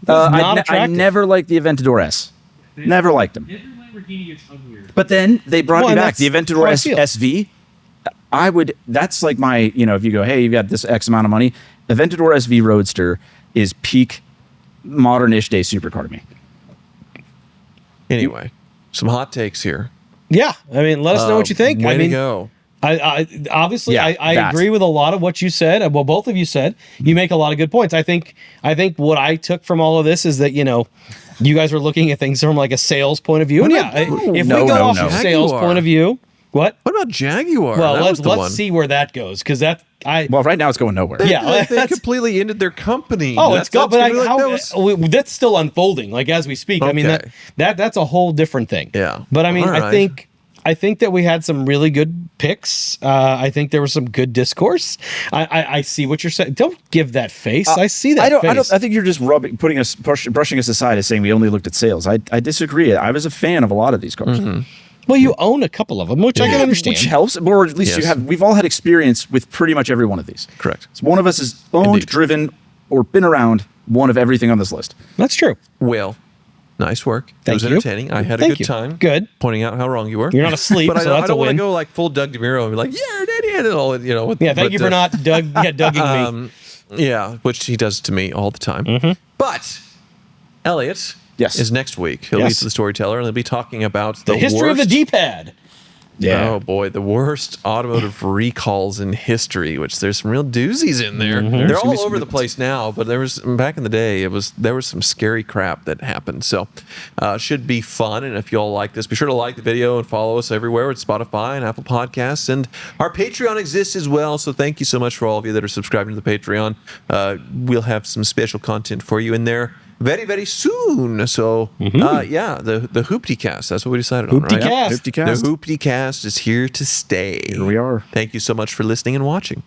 I never liked the Aventador S. Never liked them. Every Lamborghini gets uglier. But then they brought Well, me and back. The that's Aventador how I feel. SV. That's like my, if you go, hey, you've got this X amount of money, Aventador SV Roadster is peak modern-ish day supercar to me. Anyway, some hot takes here. Yeah, I mean, let us know what you think. Way I mean, to go. I obviously Yeah, I that. agree with a lot of what you said. Well, both of you said. You make a lot of good points. I think what I took from all of this is that you guys are looking at things from like a sales point of view. And yeah, if we go off of sales Jaguar. point of view, what? What about Jaguar? Well, That was the let's one. see where that goes because Well, right now it's going nowhere. Yeah, They completely ended their company. Oh, it's gone. But gonna be like, that's still unfolding. Like as we speak. I mean Okay. that's a whole different thing. Yeah. But I mean, All right. I think that we had some really good picks. I think there was some good discourse. I see what you're saying. Don't give that face. I see that face. I think you're just brushing us aside as saying we only looked at sales. I disagree. I was a fan of a lot of these cars. Well, you own a couple of them, which I can understand. Which helps, or at least Yes. we've all had experience with pretty much every one of these. Correct. So one of us has owned, Indeed. driven, or been around one of everything on this list. That's true. Will, nice work. Thank it was you. entertaining. I had a Thank good you. time. Good. Pointing out how wrong you were. You're not asleep, but so I that's a don't want to win. go like full Doug DeMuro and be like, "You're an idiot," and all Yeah, thank you for not Douging me. Yeah, which he does to me all the time. But Elliot, Yes. is next week. He'll Yes. be the storyteller, and he'll be talking about The history of the worst- D-pad. Oh boy, the worst automotive recalls in history. Which there's some real doozies in there. They're There's gonna all be some over good the ones. place now, but there was back in the day. There was some scary crap that happened. So should be fun. And if you all like this, be sure to like the video and follow us everywhere at Spotify and Apple Podcasts. And our Patreon exists as well. So thank you so much for all of you that are subscribing to the Patreon. We'll have some special content for you in there very, very soon. So, yeah, the Hoopty Cast. That's what we decided on, Hoopty right? Cast. Hoopty Cast. The Hoopty Cast is here to stay. Here we are. Thank you so much for listening and watching.